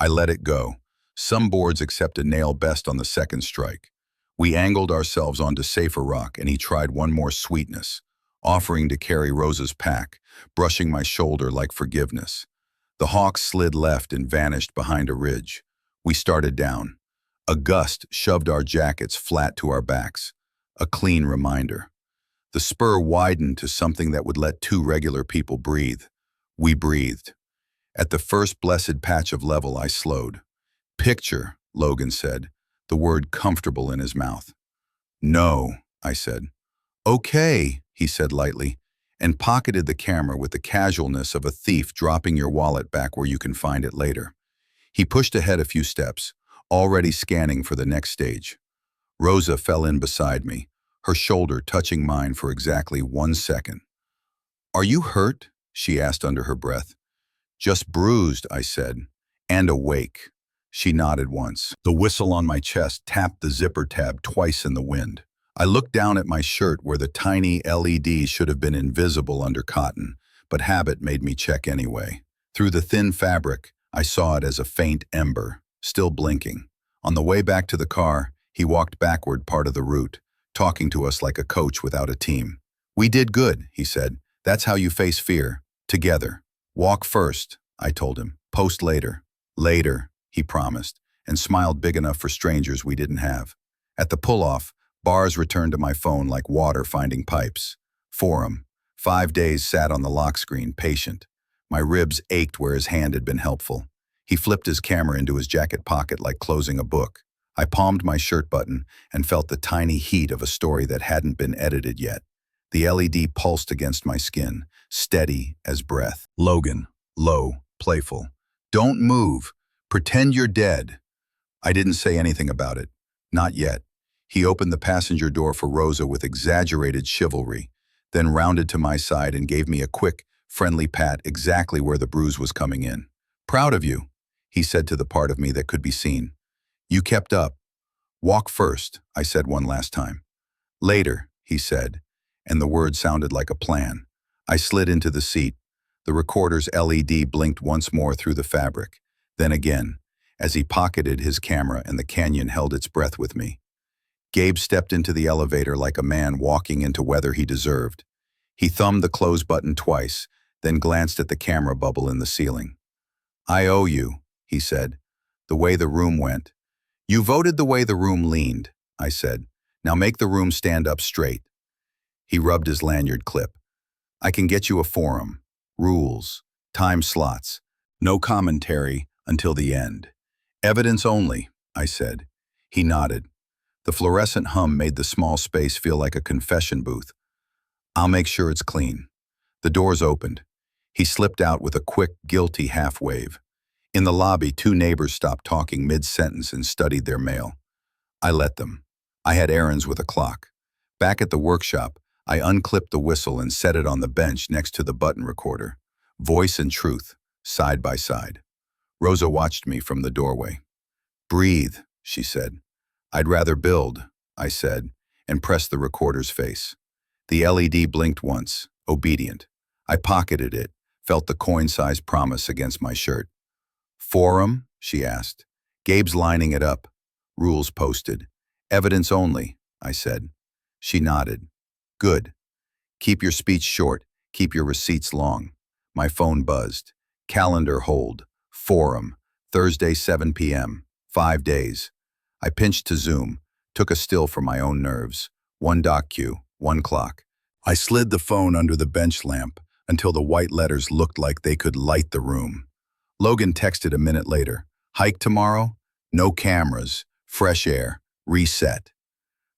I let it go. Some boards accept a nail best on the second strike. We angled ourselves onto safer rock, and he tried one more sweetness, offering to carry Rosa's pack, brushing my shoulder like forgiveness. The hawk slid left and vanished behind a ridge. We started down. A gust shoved our jackets flat to our backs. A clean reminder. The spur widened to something that would let two regular people breathe. We breathed. At the first blessed patch of level, I slowed. "Picture," Logan said, the word comfortable in his mouth. "No," I said. "Okay," he said lightly, and pocketed the camera with the casualness of a thief dropping your wallet back where you can find it later. He pushed ahead a few steps, already scanning for the next stage. Rosa fell in beside me, her shoulder touching mine for exactly 1 second. "Are you hurt?" she asked under her breath. "Just bruised," I said. "And awake." She nodded once. The whistle on my chest tapped the zipper tab twice in the wind. I looked down at my shirt where the tiny LED should have been invisible under cotton, but habit made me check anyway. Through the thin fabric, I saw it as a faint ember, still blinking. On the way back to the car, he walked backward part of the route, talking to us like a coach without a team. "We did good," he said. "That's how you face fear. Together. Walk first," I told him. "Post later." "Later," he promised, and smiled big enough for strangers we didn't have. At the pull-off, bars returned to my phone like water finding pipes. Forum. 5 days sat on the lock screen, patient. My ribs ached where his hand had been helpful. He flipped his camera into his jacket pocket like closing a book. I palmed my shirt button and felt the tiny heat of a story that hadn't been edited yet. The LED pulsed against my skin, steady as breath. "Logan," low, playful. "Don't move. Pretend you're dead." I didn't say anything about it. Not yet. He opened the passenger door for Rosa with exaggerated chivalry, then rounded to my side and gave me a quick, friendly pat exactly where the bruise was coming in. "Proud of you," he said to the part of me that could be seen. "You kept up." "Walk first," I said one last time. "Later," he said, and the word sounded like a plan. I slid into the seat. The recorder's LED blinked once more through the fabric, then again, as he pocketed his camera and the canyon held its breath with me. Gabe stepped into the elevator like a man walking into weather he deserved. He thumbed the close button twice, then glanced at the camera bubble in the ceiling. "I owe you," he said, "the way the room went." "You voted the way the room leaned," I said. "Now make the room stand up straight." He rubbed his lanyard clip. "I can get you a forum. Rules. Time slots. No commentary until the end. Evidence only," I said. He nodded. The fluorescent hum made the small space feel like a confession booth. "I'll make sure it's clean." The doors opened. He slipped out with a quick, guilty half-wave. In the lobby, two neighbors stopped talking mid-sentence and studied their mail. I let them. I had errands with a clock. Back at the workshop, I unclipped the whistle and set it on the bench next to the button recorder. Voice and truth, side by side. Rosa watched me from the doorway. "Breathe," she said. "I'd rather build," I said, and pressed the recorder's face. The LED blinked once, obedient. I pocketed it, felt the coin-sized promise against my shirt. "Forum?" she asked. "Gabe's lining it up. Rules posted. Evidence only," I said. She nodded. "Good. Keep your speech short. Keep your receipts long." My phone buzzed. Calendar hold. Forum. Thursday 7 p.m. 5 days. I pinched to zoom, took a still for my own nerves. One doc cue, one clock. I slid the phone under the bench lamp until the white letters looked like they could light the room. Logan texted a minute later. "Hike tomorrow? No cameras. Fresh air. Reset."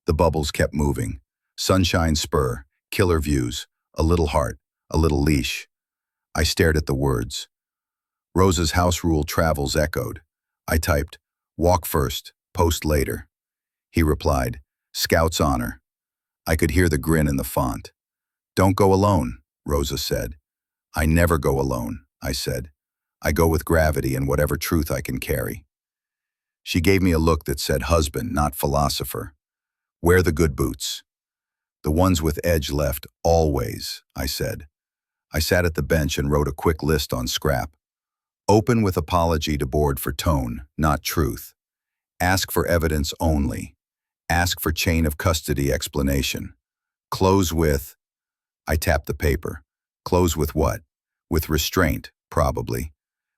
The bubbles kept moving. Sunshine spur, killer views, a little heart, a little leash. I stared at the words. Rosa's house rule travels echoed. I typed, "Walk first, post later." He replied, "Scout's honor." I could hear the grin in the font. "Don't go alone," Rosa said. "I never go alone," I said. "I go with gravity and whatever truth I can carry." She gave me a look that said husband, not philosopher. "Wear the good boots." "The ones with edge left, always," I said. I sat at the bench and wrote a quick list on scrap. Open with apology to board for tone, not truth. Ask for evidence only. Ask for chain of custody explanation. Close with, I tapped the paper. Close with what? With restraint, probably.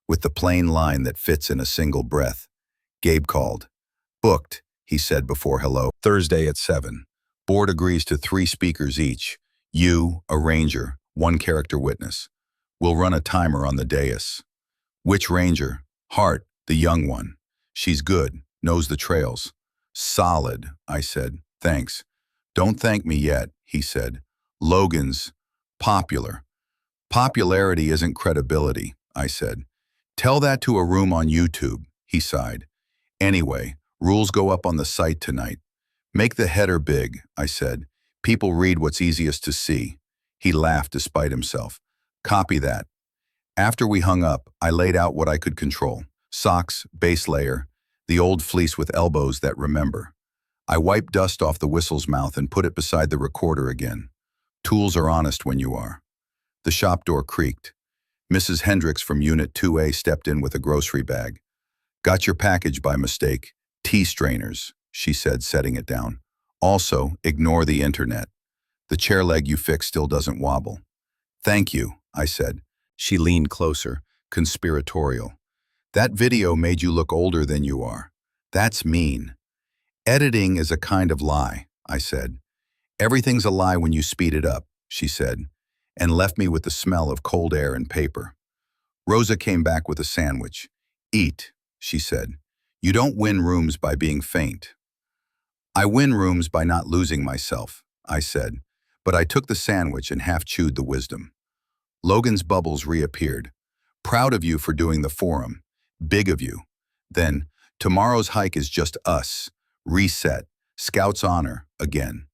With the plain line that fits in a single breath. Gabe called. Booked, he said before hello. Thursday at 7. Board agrees to 3 speakers each. You, a ranger, 1 character witness. We'll run a timer on the dais. Which ranger? Hart, the young one. She's good, knows the trails. Solid, I said. Thanks. Don't thank me yet, he said. Logan's popular. Popularity isn't credibility, I said. Tell that to a room on YouTube, he sighed. Anyway, rules go up on the site tonight. Make the header big, I said. People read what's easiest to see. He laughed despite himself. Copy that. After we hung up, I laid out what I could control. Socks, base layer, the old fleece with elbows that remember. I wiped dust off the whistle's mouth and put it beside the recorder again. Tools are honest when you are. The shop door creaked. Mrs. Hendricks from Unit 2A stepped in with a grocery bag. Got your package by mistake. Tea strainers, she said, setting it down. Also, ignore the internet. The chair leg you fixed still doesn't wobble. Thank you, I said. She leaned closer, conspiratorial. That video made you look older than you are. That's mean. Editing is a kind of lie, I said. Everything's a lie when you speed it up, she said, and left me with the smell of cold air and paper. Rosa came back with a sandwich. Eat, she said. You don't win rooms by being faint. I win rooms by not losing myself, I said, but I took the sandwich and half chewed the wisdom. Logan's bubbles reappeared. Proud of you for doing the forum. Big of you. Then, tomorrow's hike is just us. Reset. Scout's honor, again.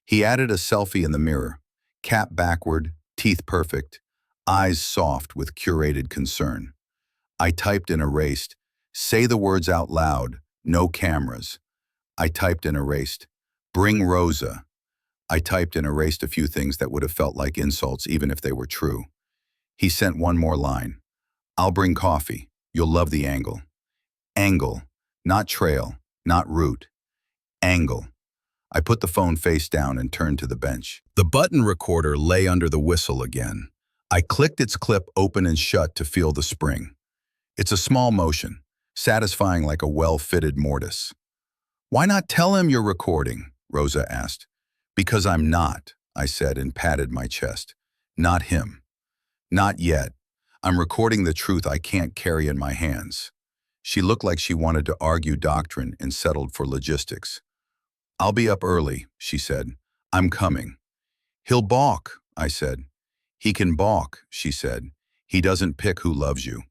He added a selfie in the mirror. Cap backward, teeth perfect, eyes soft with curated concern. I typed and erased. Say the words out loud. No cameras. I typed and erased. Bring Rosa. I typed and erased a few things that would have felt like insults even if they were true. He sent one more line. I'll bring coffee. You'll love the angle. Angle. Not trail. Not route. Angle. I put the phone face down and turned to the bench. The button recorder lay under the whistle again. I clicked its clip open and shut to feel the spring. It's a small motion, satisfying like a well-fitted mortise. Why not tell him you're recording? Rosa asked. Because I'm not, I said and patted my chest. Not him. Not yet. I'm recording the truth I can't carry in my hands. She looked like she wanted to argue doctrine and settled for logistics. I'll be up early, she said. I'm coming. He'll balk, I said. He can balk, she said. He doesn't pick who loves you.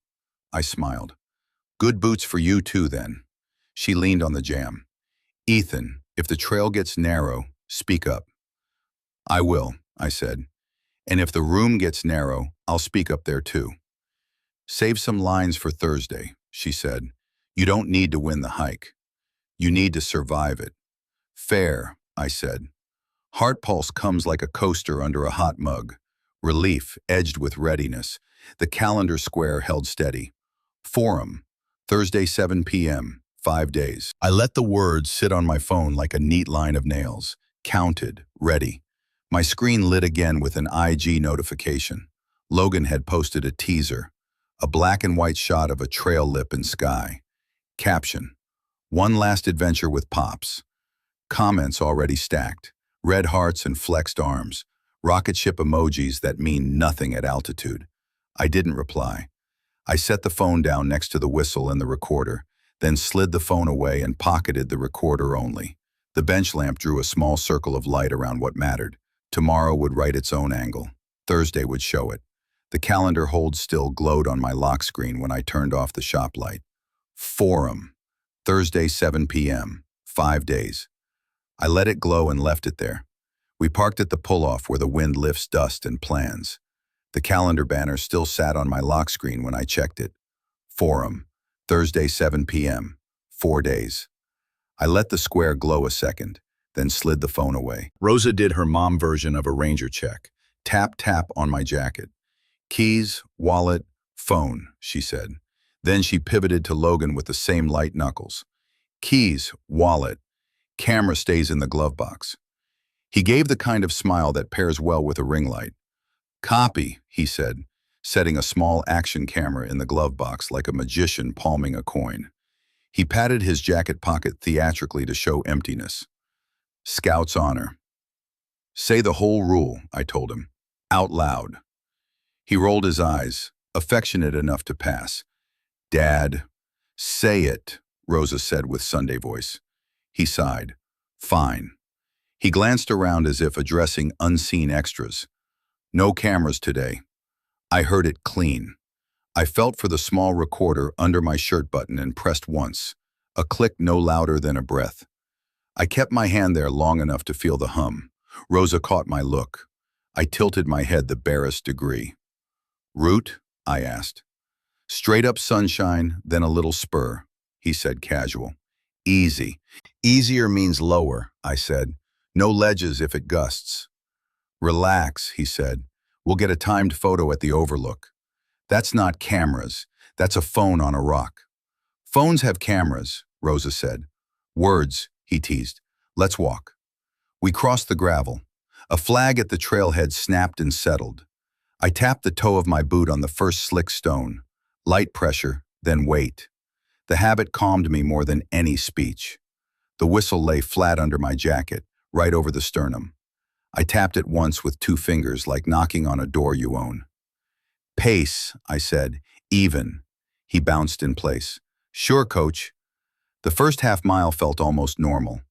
I smiled. Good boots for you too, then. She leaned on the jam. Ethan, if the trail gets narrow, speak up. I will, I said. And if the room gets narrow, I'll speak up there too. Save some lines for Thursday, she said. You don't need to win the hike. You need to survive it. Fair, I said. Heart pulse comes like a coaster under a hot mug. Relief edged with readiness. The calendar square held steady. Forum, Thursday 7 p.m., 5 days. I let the words sit on my phone like a neat line of nails. Counted, ready. My screen lit again with an IG notification. Logan had posted a teaser. A black and white shot of a trail lip and sky. Caption, one last adventure with Pops. Comments already stacked. Red hearts and flexed arms. Rocket ship emojis that mean nothing at altitude. I didn't reply. I set the phone down next to the whistle and the recorder, then slid the phone away and pocketed the recorder only. The bench lamp drew a small circle of light around what mattered. Tomorrow would write its own angle. Thursday would show it. The calendar hold still glowed on my lock screen when I turned off the shop light. Forum, Thursday 7 p.m., 5 days. I let it glow and left it there. We parked at the pull-off where the wind lifts dust and plans. The calendar banner still sat on my lock screen when I checked it. Forum, Thursday 7 p.m., 4 days. I let the square glow a second, then slid the phone away. Rosa did her mom version of a ranger check. Tap, tap on my jacket. Keys, wallet, phone, she said. Then she pivoted to Logan with the same light knuckles. Keys, wallet. Camera stays in the glove box. He gave the kind of smile that pairs well with a ring light. Copy, he said, setting a small action camera in the glove box like a magician palming a coin. He patted his jacket pocket theatrically to show emptiness. Scout's honor. Say the whole rule, I told him, out loud. He rolled his eyes, affectionate enough to pass. Dad, say it, Rosa said with Sunday voice. He sighed. Fine. He glanced around as if addressing unseen extras. No cameras today. I heard it clean. I felt for the small recorder under my shirt button and pressed once, a click no louder than a breath. I kept my hand there long enough to feel the hum. Rosa caught my look. I tilted my head the barest degree. Route? I asked. Straight up sunshine, then a little spur, he said casual. Easy. Easier means lower, I said. No ledges if it gusts. Relax, he said. We'll get a timed photo at the overlook. That's not cameras. That's a phone on a rock. Phones have cameras, Rosa said. Words, he teased. Let's walk. We crossed the gravel. A flag at the trailhead snapped and settled. I tapped the toe of my boot on the first slick stone. Light pressure, then weight. The habit calmed me more than any speech. The whistle lay flat under my jacket, right over the sternum. I tapped it once with 2 fingers like knocking on a door you own. Pace, I said. Even. He bounced in place. Sure, coach. The first half-mile felt almost normal.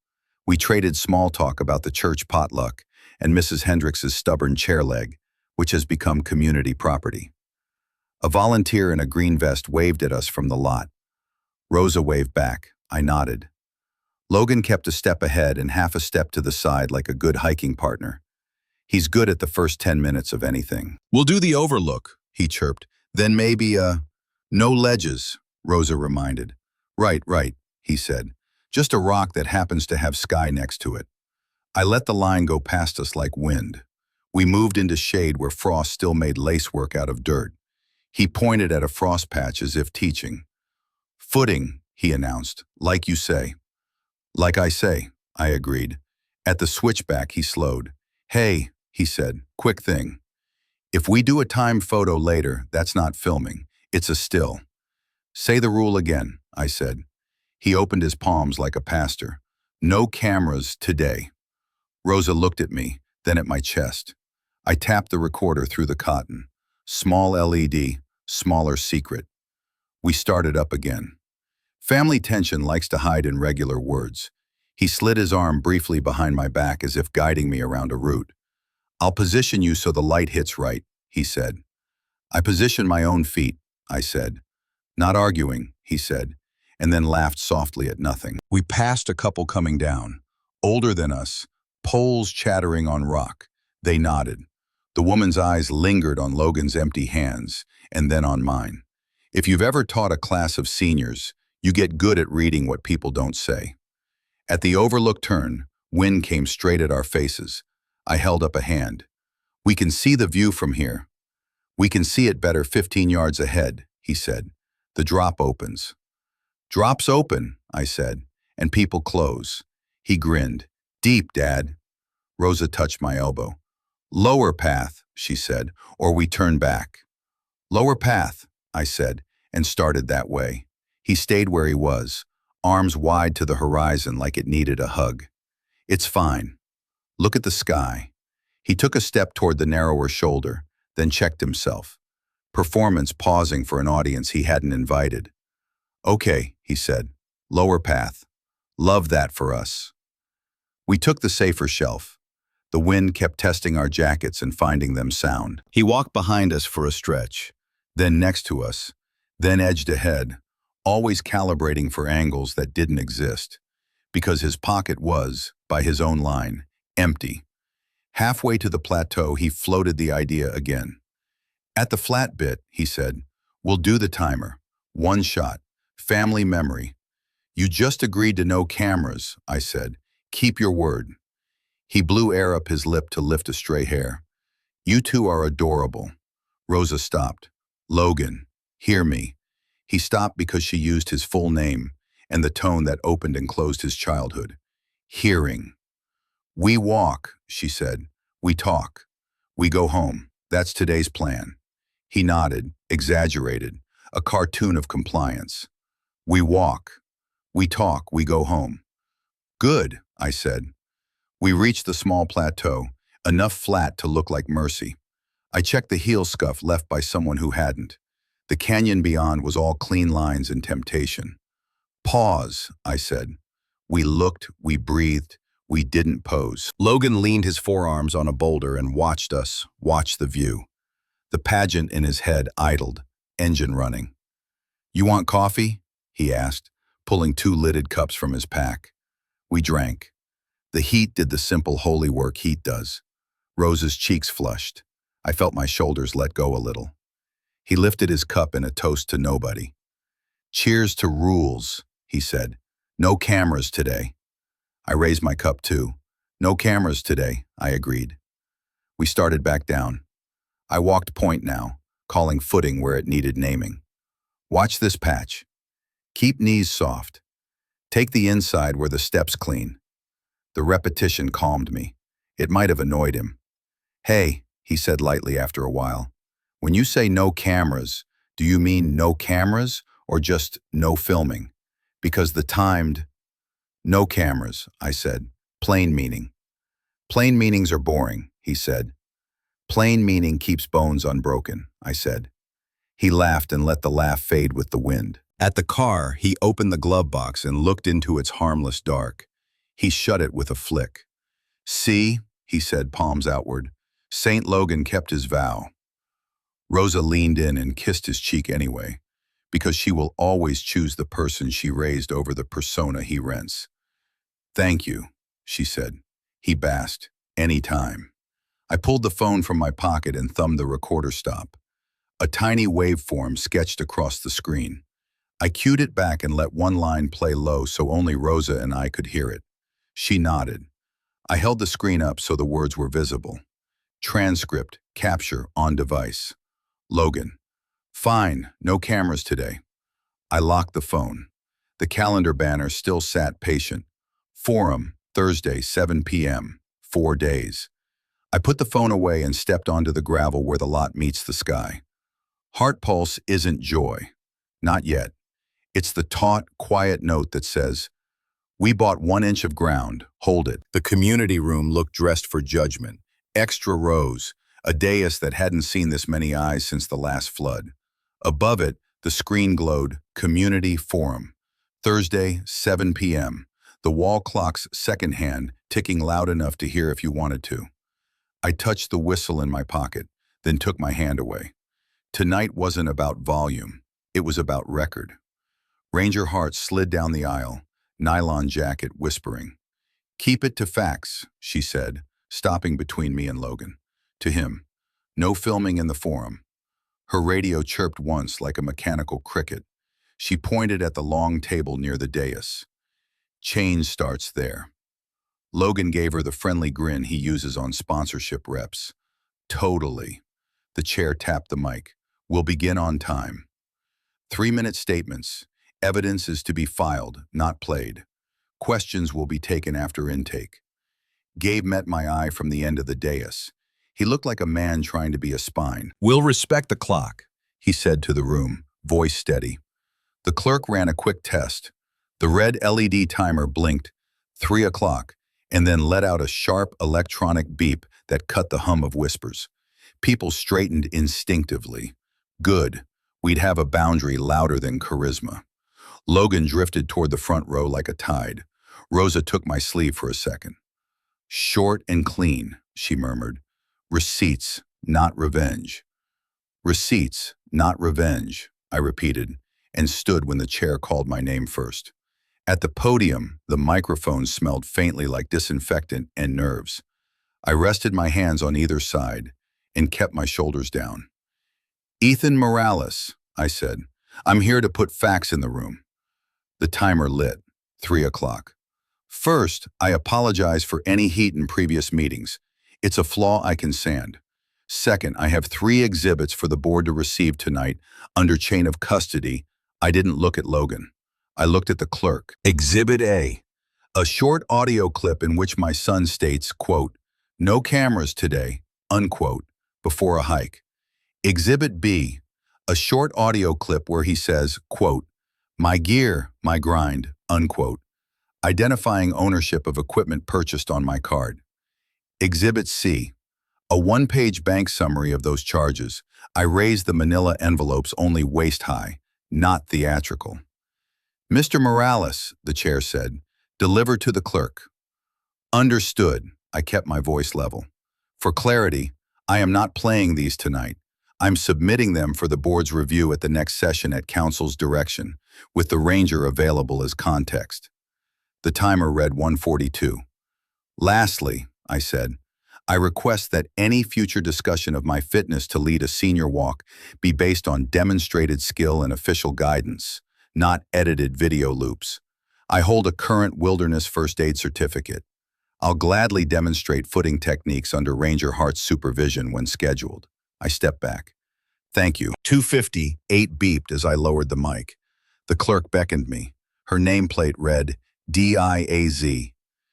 We traded small talk about the church potluck and Mrs. Hendricks's stubborn chair leg, which has become community property. A volunteer in a green vest waved at us from the lot. Rosa waved back. I nodded. Logan kept a step ahead and half a step to the side like a good hiking partner. He's good at the first 10 minutes of anything. We'll do the overlook, he chirped. Then maybe, no ledges, Rosa reminded. Right, he said. Just a rock that happens to have sky next to it. I let the line go past us like wind. We moved into shade where frost still made lacework out of dirt. He pointed at a frost patch as if teaching. Footing, he announced, like you say. Like I say, I agreed. At the switchback, he slowed. Hey, he said, quick thing. If we do a timed photo later, that's not filming. It's a still. Say the rule again, I said. He opened his palms like a pastor. No cameras today. Rosa looked at me, then at my chest. I tapped the recorder through the cotton. Small LED, smaller secret. We started up again. Family tension likes to hide in regular words. He slid his arm briefly behind my back as if guiding me around a route. I'll position you so the light hits right, he said. I positioned my own feet, I said. Not arguing, he said, and then laughed softly at nothing. We passed a couple coming down, older than us, poles chattering on rock. They nodded. The woman's eyes lingered on Logan's empty hands, and then on mine. If you've ever taught a class of seniors, you get good at reading what people don't say. At the overlook turn, wind came straight at our faces. I held up a hand. We can see the view from here. We can see it better 15 yards ahead, he said. The drop opens. Drops open, I said, and people close. He grinned. Deep, Dad. Rosa touched my elbow. Lower path, she said, or we turn back. Lower path, I said, and started that way. He stayed where he was, arms wide to the horizon like it needed a hug. It's fine. Look at the sky. He took a step toward the narrower shoulder, then checked himself. Performance pausing for an audience he hadn't invited. Okay, he said. Lower path. Love that for us. We took the safer shelf. The wind kept testing our jackets and finding them sound. He walked behind us for a stretch, then next to us, then edged ahead, always calibrating for angles that didn't exist, because his pocket was, by his own line, empty. Halfway to the plateau, he floated the idea again. At the flat bit, he said, we'll do the timer. One shot. Family memory. You just agreed to no cameras, I said. Keep your word. He blew air up his lip to lift a stray hair. You two are adorable. Rosa stopped. Logan, hear me. He stopped because she used his full name and the tone that opened and closed his childhood. Hearing. We walk, she said. We talk. We go home. That's today's plan. He nodded, exaggerated, a cartoon of compliance. We walk. We talk. We go home. Good, I said. We reached the small plateau, enough flat to look like mercy. I checked the heel scuff left by someone who hadn't. The canyon beyond was all clean lines and temptation. Pause, I said. We looked, we breathed, we didn't pose. Logan leaned his forearms on a boulder and watched us, watched the view. The pageant in his head idled, engine running. You want coffee? He asked, pulling two lidded cups from his pack. We drank. The heat did the simple holy work heat does. Rose's cheeks flushed. I felt my shoulders let go a little. He lifted his cup in a toast to nobody. Cheers to rules, he said. No cameras today. I raised my cup too. No cameras today, I agreed. We started back down. I walked point now, calling footing where it needed naming. Watch this patch. Keep knees soft. Take the inside where the steps clean. The repetition calmed me. It might have annoyed him. Hey, he said lightly after a while. When you say no cameras, do you mean no cameras or just no filming? Because the timed, no cameras, I said. Plain meaning. Plain meanings are boring, he said. Plain meaning keeps bones unbroken, I said. He laughed and let the laugh fade with the wind. At the car, he opened the glove box and looked into its harmless dark. He shut it with a flick. See, he said, palms outward. St. Logan kept his vow. Rosa leaned in and kissed his cheek anyway, because she will always choose the person she raised over the persona he rents. Thank you, she said. He basked. Any time. I pulled the phone from my pocket and thumbed the recorder stop. A tiny waveform sketched across the screen. I cued it back and let one line play low so only Rosa and I could hear it. She nodded. I held the screen up so the words were visible. Transcript, capture, on device. Logan. Fine, no cameras today. I locked the phone. The calendar banner still sat patient. Forum, Thursday, 7 p.m., 4 days. I put the phone away and stepped onto the gravel where the lot meets the sky. Heart pulse isn't joy. Not yet. It's the taut, quiet note that says, we bought 1 inch of ground, hold it. The community room looked dressed for judgment. Extra rows, a dais that hadn't seen this many eyes since the last flood. Above it, the screen glowed, Community Forum. Thursday, 7 p.m. The wall clock's second hand, ticking loud enough to hear if you wanted to. I touched the whistle in my pocket, then took my hand away. Tonight wasn't about volume. It was about record. Ranger Hart slid down the aisle, nylon jacket whispering. Keep it to facts, she said, stopping between me and Logan. To him, no filming in the forum. Her radio chirped once like a mechanical cricket. She pointed at the long table near the dais. Change starts there. Logan gave her the friendly grin he uses on sponsorship reps. Totally. The chair tapped the mic. We'll begin on time. 3-minute statements. Evidence is to be filed, not played. Questions will be taken after intake. Gabe met my eye from the end of the dais. He looked like a man trying to be a spine. We'll respect the clock, he said to the room, voice steady. The clerk ran a quick test. The red LED timer blinked, 3 o'clock, and then let out a sharp electronic beep that cut the hum of whispers. People straightened instinctively. Good. We'd have a boundary louder than charisma. Logan drifted toward the front row like a tide. Rosa took my sleeve for a second. Short and clean, she murmured. Receipts, not revenge. Receipts, not revenge, I repeated, and stood when the chair called my name first. At the podium, the microphone smelled faintly like disinfectant and nerves. I rested my hands on either side and kept my shoulders down. Ethan Morales, I said. I'm here to put facts in the room. The timer lit, 3 o'clock. First, I apologize for any heat in previous meetings. It's a flaw I can sand. Second, I have 3 exhibits for the board to receive tonight under chain of custody. I didn't look at Logan. I looked at the clerk. Exhibit A, A short audio clip in which my son states, quote, "No cameras today," unquote, before a hike. Exhibit B, a short audio clip where he says, quote, "My gear, my grind," unquote, identifying ownership of equipment purchased on my card. Exhibit C, a one-page bank summary of those charges. I raised the manila envelopes only waist-high, not theatrical. "Mr. Morales," the chair said, "deliver to the clerk." Understood. I kept my voice level. For clarity, I am not playing these tonight. I'm submitting them for the board's review at the next session at council's direction, with the ranger available as context. The timer read 1:42. Lastly, I said, I request that any future discussion of my fitness to lead a senior walk be based on demonstrated skill and official guidance, not edited video loops. I hold a current wilderness first aid certificate. I'll gladly demonstrate footing techniques under Ranger Hart's supervision when scheduled. I stepped back. Thank you. 2:58 beeped as I lowered the mic. The clerk beckoned me. Her nameplate read DIAZ.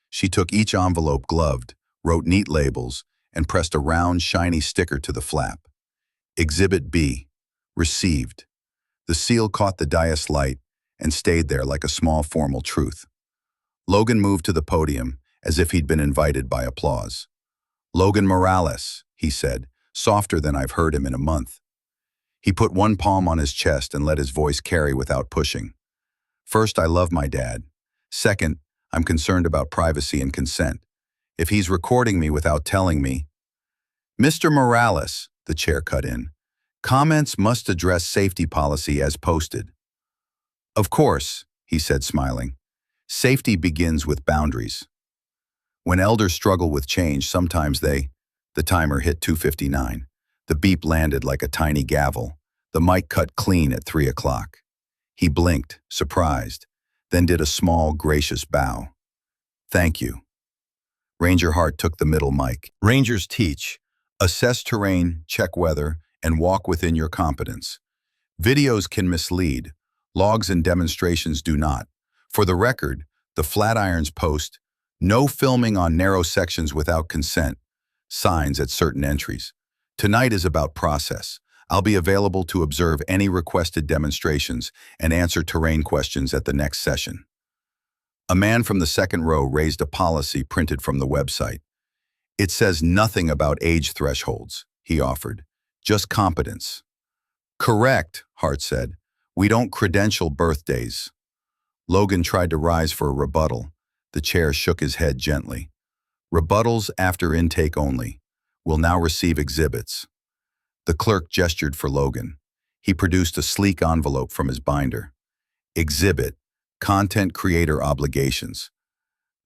She took each envelope gloved, wrote neat labels, and pressed a round, shiny sticker to the flap. Exhibit B. Received. The seal caught the dais light and stayed there like a small formal truth. Logan moved to the podium as if he'd been invited by applause. "Logan Morales," he said, softer than I've heard him in a month. He put one palm on his chest and let his voice carry without pushing. "First, I love my dad. Second, I'm concerned about privacy and consent. If he's recording me without telling me—" "Mr. Morales," the chair cut in, "comments must address safety policy as posted." "Of course," he said, smiling. "Safety begins with boundaries. When elders struggle with change, sometimes they—" The timer hit 2:59. The beep landed like a tiny gavel. The mic cut clean at 3 o'clock. He blinked, surprised, then did a small, gracious bow. "Thank you." Ranger Hart took the middle mic. "Rangers teach, assess terrain, check weather, and walk within your competence. Videos can mislead. Logs and demonstrations do not. For the record, the Flatirons post, 'No filming on narrow sections without consent,' signs at certain entries. Tonight is about process. I'll be available to observe any requested demonstrations and answer terrain questions at the next session." A man from the second row raised a policy printed from the website. "It says nothing about age thresholds," he offered. "Just competence." "Correct," Hart said. "We don't credential birthdays." Logan tried to rise for a rebuttal. The chair shook his head gently. "Rebuttals after intake only. Will now receive exhibits." The clerk gestured for Logan. He produced a sleek envelope from his binder. "Exhibit, content creator obligations."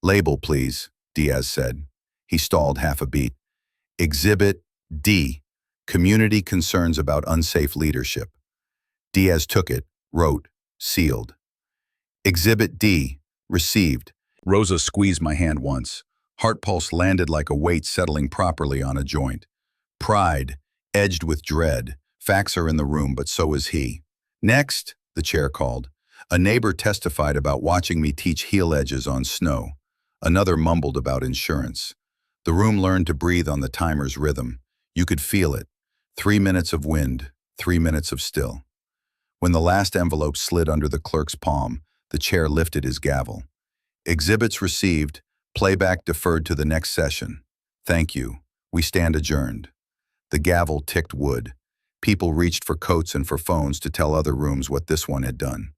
"Label, please," Diaz said. He stalled half a beat. "Exhibit D, community concerns about unsafe leadership." Diaz took it, wrote, sealed. "Exhibit D, received." Rosa squeezed my hand once. Heart pulse landed like a weight settling properly on a joint. Pride, edged with dread. Facts are in the room, but so is he. "Next," the chair called. A neighbor testified about watching me teach heel edges on snow. Another mumbled about insurance. The room learned to breathe on the timer's rhythm. You could feel it. 3 minutes of wind, 3 minutes of still. When the last envelope slid under the clerk's palm, the chair lifted his gavel. "Exhibits received. Playback deferred to the next session. Thank you. We stand adjourned." The gavel ticked wood. People reached for coats and for phones to tell other rooms what this one had done.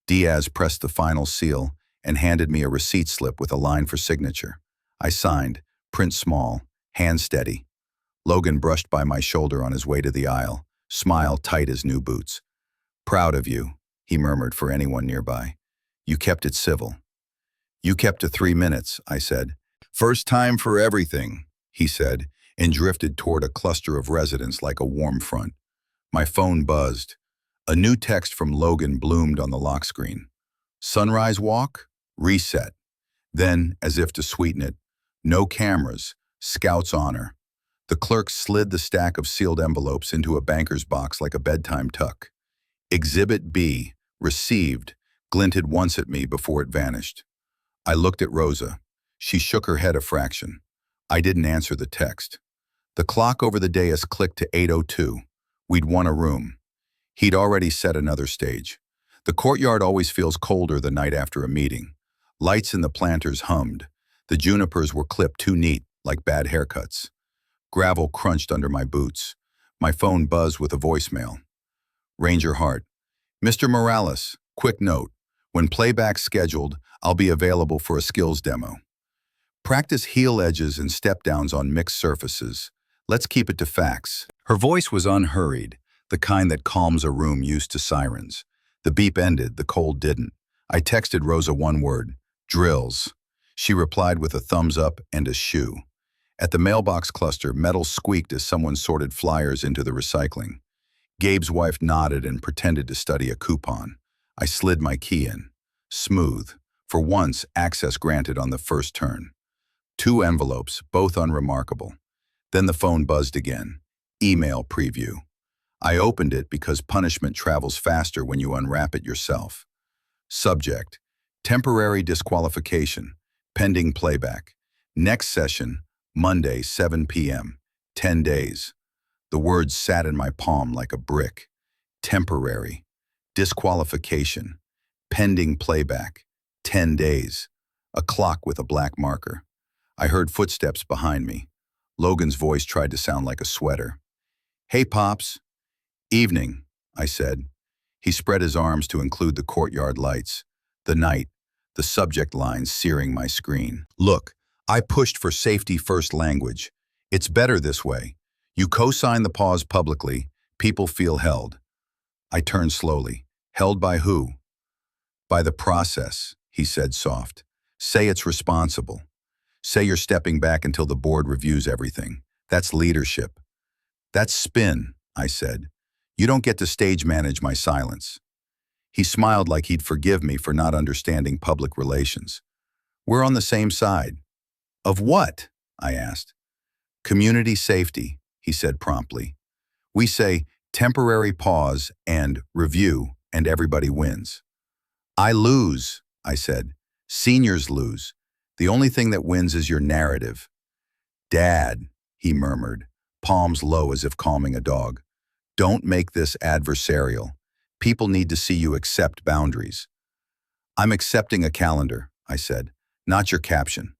Diaz pressed the final seal and handed me a receipt slip with a line for signature. I signed, print small, hand steady. Logan brushed by my shoulder on his way to the aisle, smile tight as new boots. "Proud of you," he murmured for anyone nearby. "You kept it civil." "You kept to 3 minutes," I said. "First time for everything," he said, and drifted toward a cluster of residents like a warm front. My phone buzzed. A new text from Logan bloomed on the lock screen. "Sunrise walk? Reset." Then, as if to sweeten it, "No cameras. Scout's honor." The clerk slid the stack of sealed envelopes into a banker's box like a bedtime tuck. Exhibit B, received, glinted once at me before it vanished. I looked at Rosa. She shook her head a fraction. I didn't answer the text. The clock over the dais clicked to 8:02. We'd won a room. He'd already set another stage. The courtyard always feels colder the night after a meeting. Lights in the planters hummed. The junipers were clipped too neat, like bad haircuts. Gravel crunched under my boots. My phone buzzed with a voicemail. Ranger Hart. Mr. Morales, quick note. When playback's scheduled, I'll be available for a skills demo. Practice heel edges and step downs on mixed surfaces. Let's keep it to facts. Her voice was unhurried, the kind that calms a room used to sirens. The beep ended, the cold didn't. I texted Rosa one word, drills. She replied with a thumbs up and a shoe. At the mailbox cluster, metal squeaked as someone sorted flyers into the recycling. Gabe's wife nodded and pretended to study a coupon. I slid my key in. Smooth. For once, access granted on the first turn. 2 envelopes, both unremarkable. Then the phone buzzed again. Email preview. I opened it because punishment travels faster when you unwrap it yourself. Subject: temporary disqualification, pending playback. Next session, Monday, 7 p.m., 10 days. The words sat in my palm like a brick. Temporary. Disqualification. Pending playback. 10 days. A clock with a black marker. I heard footsteps behind me. Logan's voice tried to sound like a sweater. Hey, Pops. Evening, I said. He spread his arms to include the courtyard lights. The night, the subject lines searing my screen. Look, I pushed for safety first language. It's better this way. You co-sign the pause publicly, people feel held. I turned slowly. Held by who? By the process, he said soft. Say it's responsible. Say you're stepping back until the board reviews everything. That's leadership. That's spin, I said. You don't get to stage manage my silence. He smiled like he'd forgive me for not understanding public relations. We're on the same side. Of what? I asked. Community safety, he said promptly. We say temporary pause and review, and everybody wins. I lose, I said. Seniors lose. The only thing that wins is your narrative. Dad, he murmured, palms low as if calming a dog. Don't make this adversarial. People need to see you accept boundaries. I'm accepting a calendar, I said, not your caption.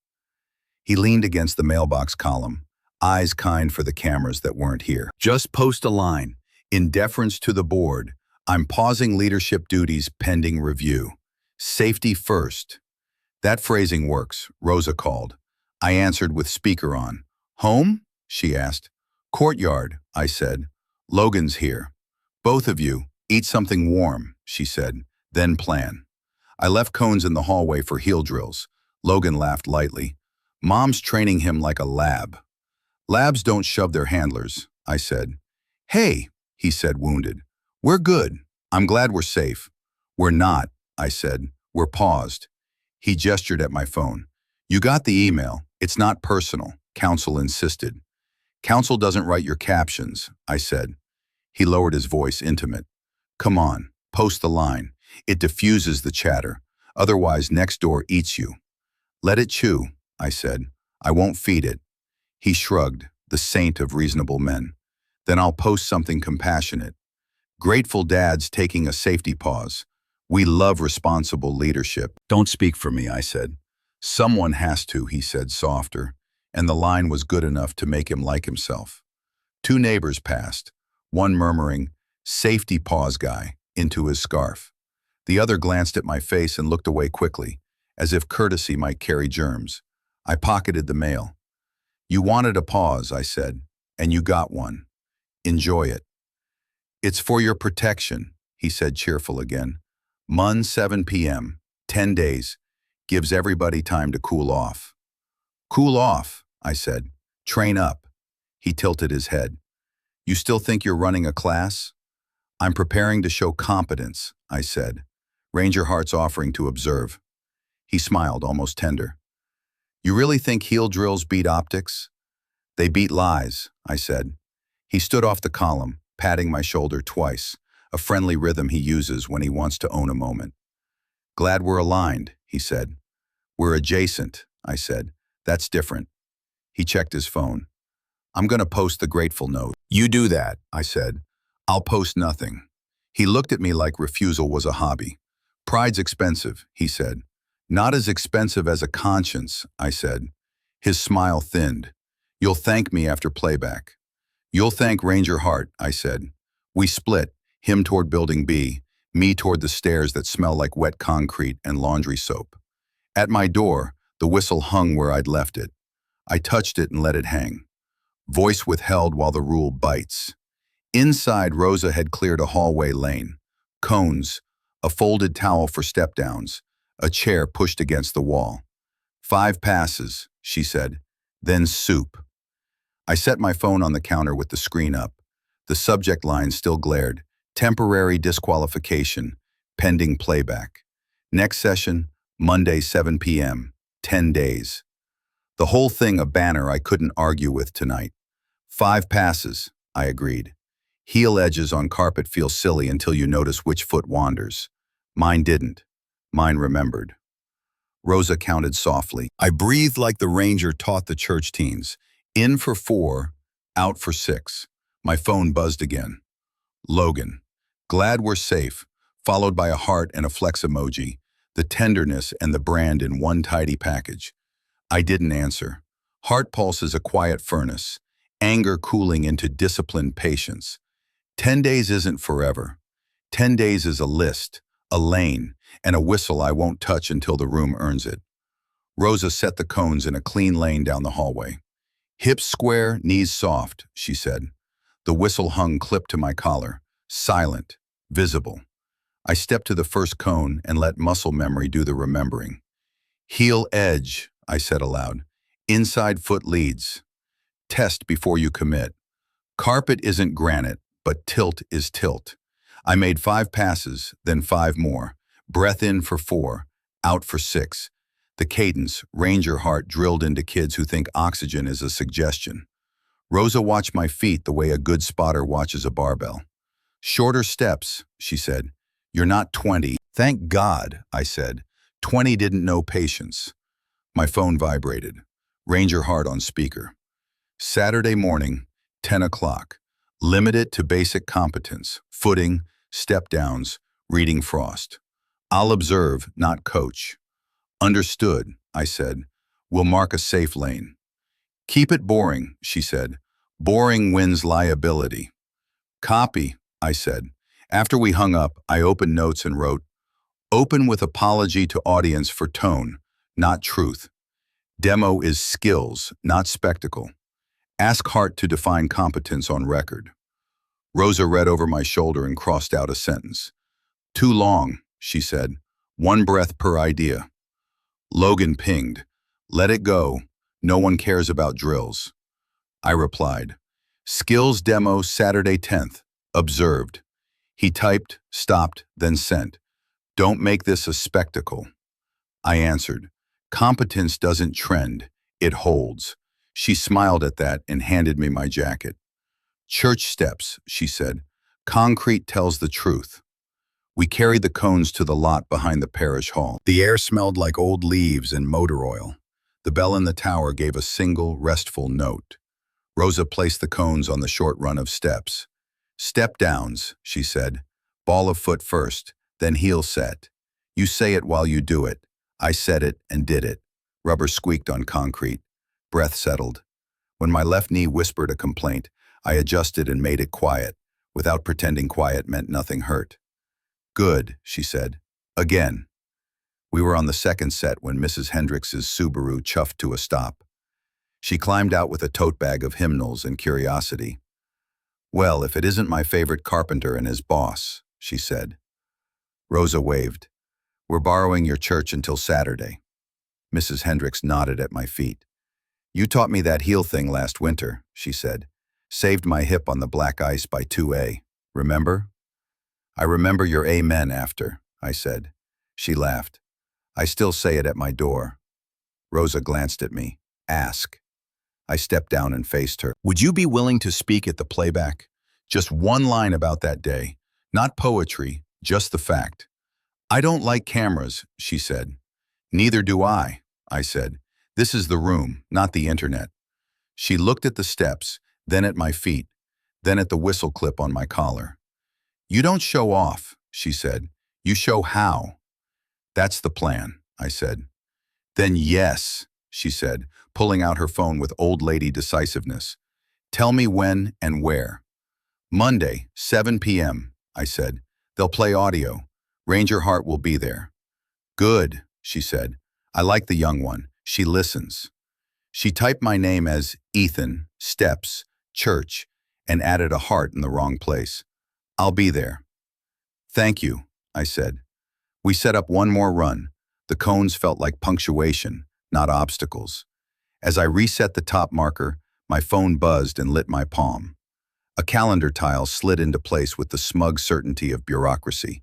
He leaned against the mailbox column, eyes kind for the cameras that weren't here. Just post a line. In deference to the board, I'm pausing leadership duties pending review. Safety first. That phrasing works, Rosa called. I answered with speaker on. Home? She asked. Courtyard, I said. Logan's here. Both of you, eat something warm, she said, then plan. I left cones in the hallway for heel drills. Logan laughed lightly. Mom's training him like a lab. Labs don't shove their handlers, I said. Hey, he said, wounded. We're good. I'm glad we're safe. We're not, I said. We're paused. He gestured at my phone. You got the email. It's not personal, counsel insisted. Counsel doesn't write your captions, I said. He lowered his voice, intimate. Come on, post the line. It diffuses the chatter. Otherwise, next door eats you. Let it chew, I said. I won't feed it. He shrugged, the saint of reasonable men. Then I'll post something compassionate. Grateful dads taking a safety pause. We love responsible leadership. Don't speak for me, I said. Someone has to, he said softer, and the line was good enough to make him like himself. 2 neighbors passed, one murmuring, safety pause guy, into his scarf. The other glanced at my face and looked away quickly, as if courtesy might carry germs. I pocketed the mail. You wanted a pause, I said, and you got one. Enjoy it. It's for your protection, he said cheerful again. Mon 7 p.m., 10 days, gives everybody time to cool off. Cool off, I said. Train up. He tilted his head. You still think you're running a class? I'm preparing to show competence, I said. Ranger Hart's offering to observe. He smiled, almost tender. You really think heel drills beat optics? They beat lies, I said. He stood off the column, patting my shoulder twice, a friendly rhythm he uses when he wants to own a moment. Glad we're aligned, he said. We're adjacent, I said. That's different. He checked his phone. I'm going to post the grateful note. You do that, I said. I'll post nothing. He looked at me like refusal was a hobby. Pride's expensive, he said. Not as expensive as a conscience, I said. His smile thinned. You'll thank me after playback. You'll thank Ranger Hart, I said. We split, him toward Building B, me toward the stairs that smell like wet concrete and laundry soap. At my door, the whistle hung where I'd left it. I touched it and let it hang. Voice withheld while the rule bites. Inside, Rosa had cleared a hallway lane. Cones, a folded towel for step-downs, a chair pushed against the wall. 5 passes, she said. Then soup. I set my phone on the counter with the screen up. The subject line still glared. Temporary disqualification, pending playback. Next session, Monday 7 p.m., 10 days. The whole thing a banner I couldn't argue with tonight. 5 passes, I agreed. Heel edges on carpet feel silly until you notice which foot wanders. Mine didn't. Mine remembered. Rosa counted softly. I breathed like the ranger taught the church teens. In for 4, out for 6. My phone buzzed again. Logan. Glad we're safe, followed by a heart and a flex emoji, the tenderness and the brand in one tidy package. I didn't answer. Heart pulse is a quiet furnace, anger cooling into disciplined patience. 10 days isn't forever. 10 days is a list, a lane, and a whistle I won't touch until the room earns it. Rosa set the cones in a clean lane down the hallway. Hips square, knees soft, she said. The whistle hung clipped to my collar, silent, visible. I stepped to the first cone and let muscle memory do the remembering. Heel edge, I said aloud. Inside foot leads. Test before you commit. Carpet isn't granite, but tilt is tilt. I made 5 passes, then 5 more. Breath in for 4, out for 6. The cadence, Ranger Heart drilled into kids who think oxygen is a suggestion. Rosa watched my feet the way a good spotter watches a barbell. Shorter steps, she said. You're not 20. Thank God, I said. 20 didn't know patience. My phone vibrated. Ranger Heart on speaker. Saturday morning, 10 o'clock. Limit it to basic competence, footing, step downs, reading Frost. I'll observe, not coach. Understood, I said. We'll mark a safe lane. Keep it boring, she said. Boring wins liability. Copy, I said. After we hung up, I opened notes and wrote, open with apology to audience for tone, not truth. Demo is skills, not spectacle. Ask Hart to define competence on record. Rosa read over my shoulder and crossed out a sentence. Too long, she said. 1 breath per idea. Logan pinged. Let it go. No one cares about drills. I replied. Skills demo Saturday 10th. Observed. He typed, stopped, then sent. Don't make this a spectacle. I answered. Competence doesn't trend. It holds. She smiled at that and handed me my jacket. Church steps, she said. Concrete tells the truth. We carried the cones to the lot behind the parish hall. The air smelled like old leaves and motor oil. The bell in the tower gave a single, restful note. Rosa placed the cones on the short run of steps. Step downs, she said. Ball of foot first, then heel set. You say it while you do it. I said it and did it. Rubber squeaked on concrete. Breath settled. When my left knee whispered a complaint, I adjusted and made it quiet, without pretending quiet meant nothing hurt. Good, she said. Again. We were on the second set when Mrs. Hendricks's Subaru chuffed to a stop. She climbed out with a tote bag of hymnals and curiosity. Well, if it isn't my favorite carpenter and his boss, she said. Rosa waved. We're borrowing your church until Saturday. Mrs. Hendricks nodded at my feet. You taught me that heel thing last winter, she said. Saved my hip on the black ice by 2A. Remember? I remember your amen after, I said. She laughed. I still say it at my door. Rosa glanced at me. Ask. I stepped down and faced her. Would you be willing to speak at the playback? Just 1 line about that day. Not poetry, just the fact. I don't like cameras, she said. Neither do I. I said. This is the room, not the internet. She looked at the steps, then at my feet, then at the whistle clip on my collar. You don't show off, she said. You show how. That's the plan, I said. Then yes, she said, pulling out her phone with old lady decisiveness. Tell me when and where. Monday, 7 p.m., I said. They'll play audio. Ranger Hart will be there. Good, she said. I like the young one. She listens. She typed my name as Ethan, Steps, Church, and added a heart in the wrong place. I'll be there. Thank you, I said. We set up one more run. The cones felt like punctuation, not obstacles. As I reset the top marker, my phone buzzed and lit my palm. A calendar tile slid into place with the smug certainty of bureaucracy.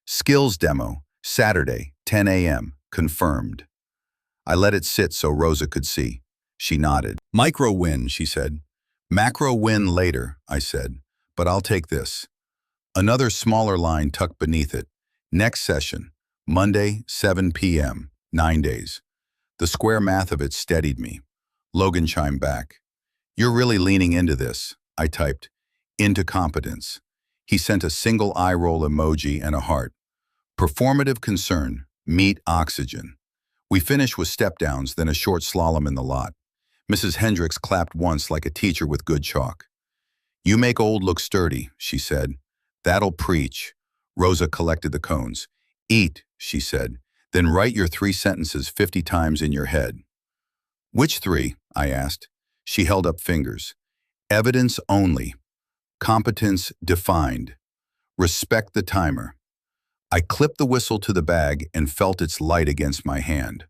Skills demo, Saturday, 10 a.m., confirmed. I let it sit so Rosa could see. She nodded. Micro win, she said. Macro win later, I said, but I'll take this. Another smaller line tucked beneath it. Next session, Monday, 7 p.m., 9 days. The square math of it steadied me. Logan chimed back. You're really leaning into this, I typed. Into competence. He sent a single eye roll emoji and a heart. Performative concern, meet oxygen. We finished with step downs, then a short slalom in the lot. Mrs. Hendricks clapped once like a teacher with good chalk. You make old look sturdy, she said. That'll preach. Rosa collected the cones. Eat, she said. Then write your 3 sentences 50 times in your head. Which 3? I asked. She held up fingers. Evidence only. Competence defined. Respect the timer. I clipped the whistle to the bag and felt its light against my hand.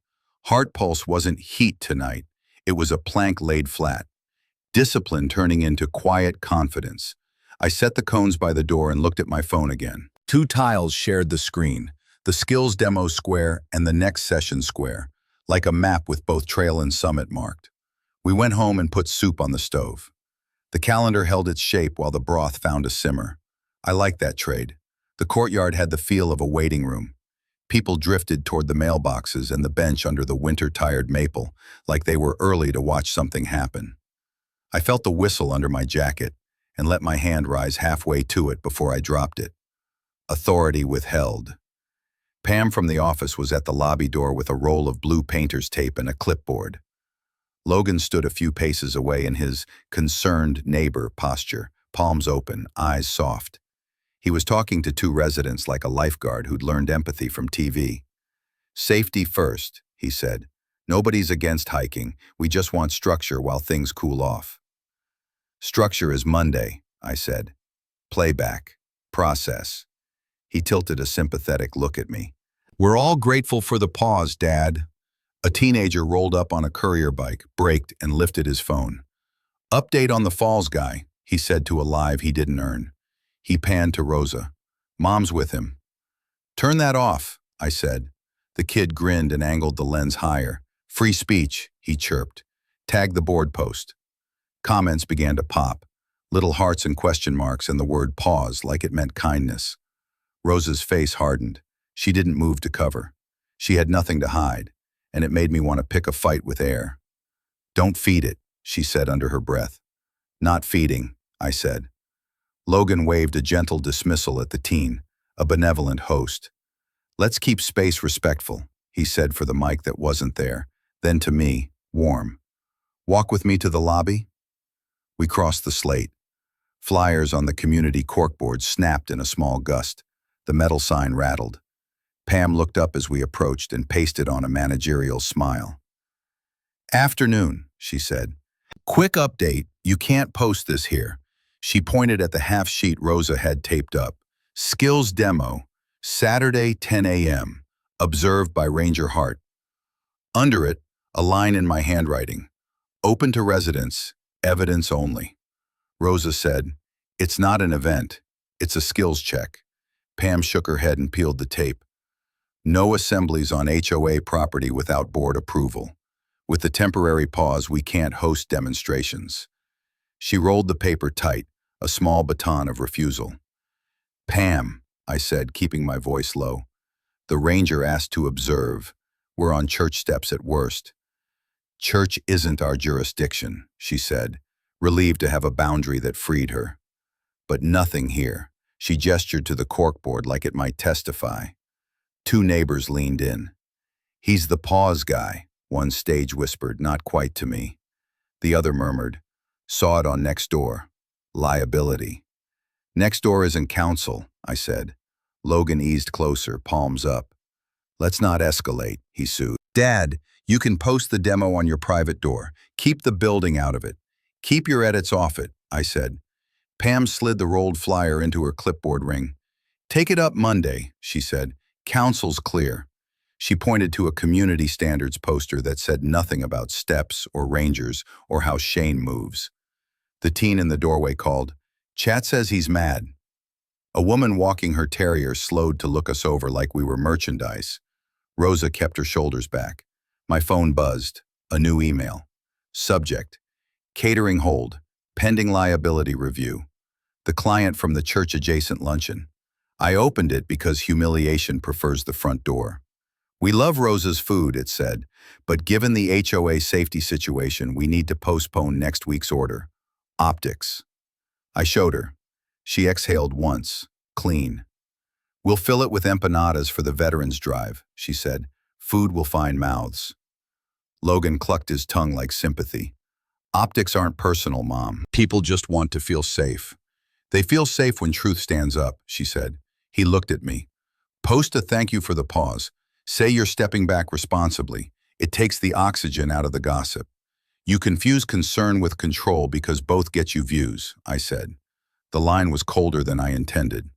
Heart pulse wasn't heat tonight. It was a plank laid flat. Discipline turning into quiet confidence. I set the cones by the door and looked at my phone again. 2 tiles shared the screen, the skills demo square and the next session square, like a map with both trail and summit marked. We went home and put soup on the stove. The calendar held its shape while the broth found a simmer. I liked that trade. The courtyard had the feel of a waiting room. People drifted toward the mailboxes and the bench under the winter-tired maple, like they were early to watch something happen. I felt the whistle under my jacket and let my hand rise halfway to it before I dropped it. Authority withheld. Pam from the office was at the lobby door with a roll of blue painter's tape and a clipboard. Logan stood a few paces away in his concerned neighbor posture, palms open, eyes soft. He was talking to 2 residents like a lifeguard who'd learned empathy from TV. Safety first, he said. Nobody's against hiking. We just want structure while things cool off. Structure is Monday, I said. Playback. Process. He tilted a sympathetic look at me. We're all grateful for the pause, Dad. A teenager rolled up on a courier bike, braked, and lifted his phone. Update on the falls guy, he said to a live he didn't earn. He panned to Rosa. Mom's with him. Turn that off, I said. The kid grinned and angled the lens higher. Free speech, he chirped. Tag the board post. Comments began to pop. Little hearts and question marks and the word pause like it meant kindness. Rosa's face hardened. She didn't move to cover. She had nothing to hide, and it made me want to pick a fight with air. Don't feed it, she said under her breath. Not feeding, I said. Logan waved a gentle dismissal at the teen, a benevolent host. Let's keep space respectful, he said for the mic that wasn't there, then to me, warm. Walk with me to the lobby? We crossed the slate. Flyers on the community corkboard snapped in a small gust. The metal sign rattled. Pam looked up as we approached and pasted on a managerial smile. Afternoon, she said. Quick update, you can't post this here. She pointed at the half sheet Rosa had taped up. Skills demo, Saturday 10 a.m., observed by Ranger Hart. Under it, a line in my handwriting. Open to residents, evidence only. Rosa said, it's not an event, it's a skills check. Pam shook her head and peeled the tape. No assemblies on HOA property without board approval. With the temporary pause, we can't host demonstrations. She rolled the paper tight, a small baton of refusal. Pam, I said, keeping my voice low. The ranger asked to observe. We're on church steps at worst. Church isn't our jurisdiction, she said, relieved to have a boundary that freed her. But nothing here. She gestured to the corkboard like it might testify. Two neighbors leaned in. He's the pause guy, one stage whispered, not quite to me. The other murmured, saw it on next door. Liability. Next door isn't counsel, I said. Logan eased closer, palms up. Let's not escalate, he soothed. Dad, you can post the demo on your private door. Keep the building out of it. Keep your edits off it, I said. Pam slid the rolled flyer into her clipboard ring. Take it up Monday, she said. Counsel's clear. She pointed to a community standards poster that said nothing about steps or rangers or how Shane moves. The teen in the doorway called, Chat says he's mad. A woman walking her terrier slowed to look us over like we were merchandise. Rosa kept her shoulders back. My phone buzzed. A new email. Subject: catering hold, pending liability review. The client from the church-adjacent luncheon. I opened it because humiliation prefers the front door. We love Rosa's food, it said, but given the HOA safety situation, we need to postpone next week's order. Optics. I showed her. She exhaled once, clean. We'll fill it with empanadas for the veterans drive, she said. Food will find mouths. Logan clucked his tongue like sympathy. Optics aren't personal, Mom. People just want to feel safe. They feel safe when truth stands up, she said. He looked at me. Post a thank you for the pause. Say you're stepping back responsibly. It takes the oxygen out of the gossip. You confuse concern with control because both get you views, I said. The line was colder than I intended.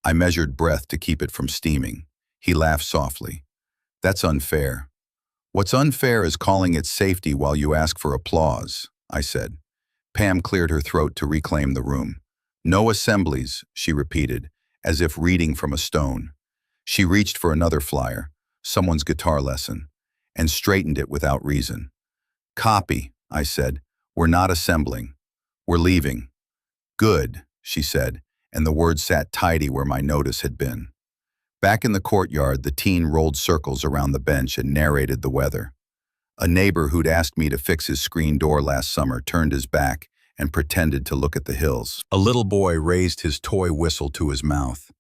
I measured breath to keep it from steaming. He laughed softly. That's unfair. What's unfair is calling it safety while you ask for applause, I said. Pam cleared her throat to reclaim the room. No assemblies, she repeated, as if reading from a stone. She reached for another flyer, someone's guitar lesson, and straightened it without reason. Copy, I said. We're not assembling. We're leaving. Good, she said, and the words sat tidy where my notice had been. Back in the courtyard, the teen rolled circles around the bench and narrated the weather. A neighbor who'd asked me to fix his screen door last summer turned his back and pretended to look at the hills. A little boy raised his toy whistle to his mouth.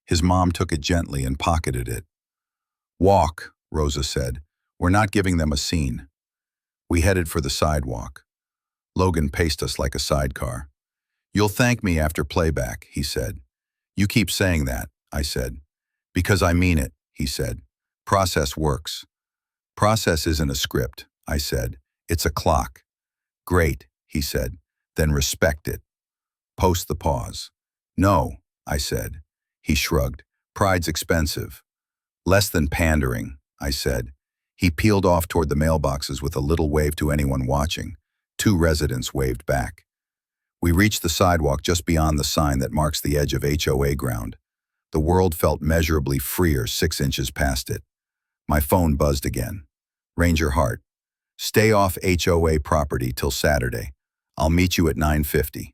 His mom took it gently and pocketed it. Walk, Rosa said. We're not giving them a scene. We headed for the sidewalk. Logan paced us like a sidecar. You'll thank me after playback, he said. You keep saying that, I said. Because I mean it, he said. Process works. Process isn't a script, I said. It's a clock. Great, he said. Then respect it. Post the pause. No, I said. He shrugged. Pride's expensive. Less than pandering, I said. He peeled off toward the mailboxes with a little wave to anyone watching. 2 residents waved back. We reached the sidewalk just beyond the sign that marks the edge of HOA ground. The world felt measurably freer 6 inches past it. My phone buzzed again. Ranger Hart. Stay off HOA property till Saturday. I'll meet you at 9:50.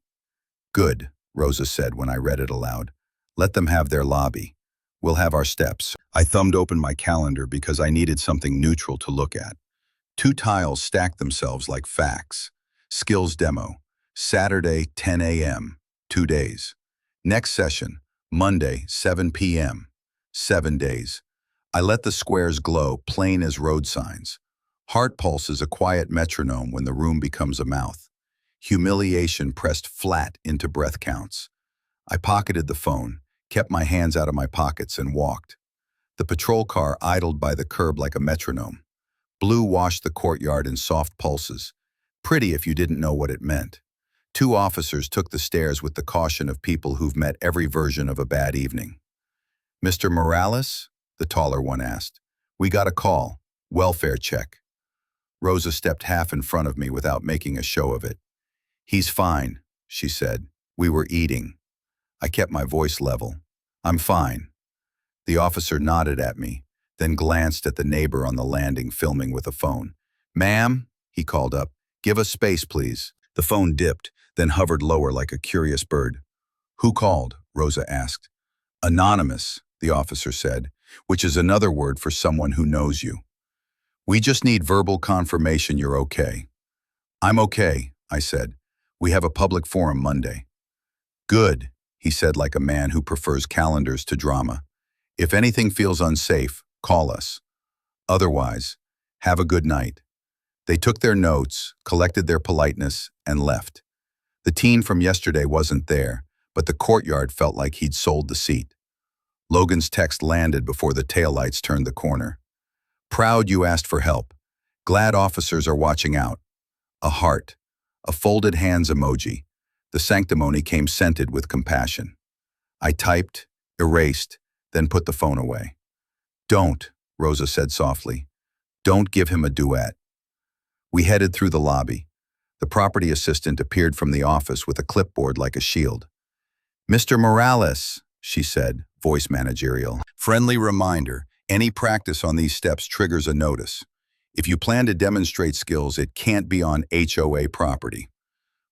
Good, Rosa said when I read it aloud. Let them have their lobby. We'll have our steps. I thumbed open my calendar because I needed something neutral to look at. 2 tiles stacked themselves like facts. Skills demo. Saturday, 10 a.m. 2 days. Next session, Monday, 7 p.m. 7 days. I let the squares glow, plain as road signs. Heart pulse is a quiet metronome when the room becomes a mouth. Humiliation pressed flat into breath counts. I pocketed the phone, kept my hands out of my pockets, and walked. The patrol car idled by the curb like a metronome. Blue washed the courtyard in soft pulses. Pretty if you didn't know what it meant. 2 officers took the stairs with the caution of people who've met every version of a bad evening. Mr. Morales? The taller one asked. We got a call. Welfare check. Rosa stepped half in front of me without making a show of it. He's fine, she said. We were eating. I kept my voice level. I'm fine. The officer nodded at me, then glanced at the neighbor on the landing filming with a phone. Ma'am, he called up, give us space, please. The phone dipped, then hovered lower like a curious bird. Who called? Rosa asked. Anonymous, the officer said, which is another word for someone who knows you. We just need verbal confirmation you're okay. I'm okay, I said. We have a public forum Monday. Good, he said like a man who prefers calendars to drama. If anything feels unsafe, call us. Otherwise, have a good night. They took their notes, collected their politeness, and left. The teen from yesterday wasn't there, but the courtyard felt like he'd sold the seat. Logan's text landed before the taillights turned the corner. Proud you asked for help. Glad officers are watching out. A heart. A folded hands emoji. The sanctimony came scented with compassion. I typed, erased, then put the phone away. Don't, Rosa said softly. Don't give him a duet. We headed through the lobby. The property assistant appeared from the office with a clipboard like a shield. Mr. Morales, she said, voice managerial. Friendly reminder, any practice on these steps triggers a notice. If you plan to demonstrate skills, it can't be on HOA property.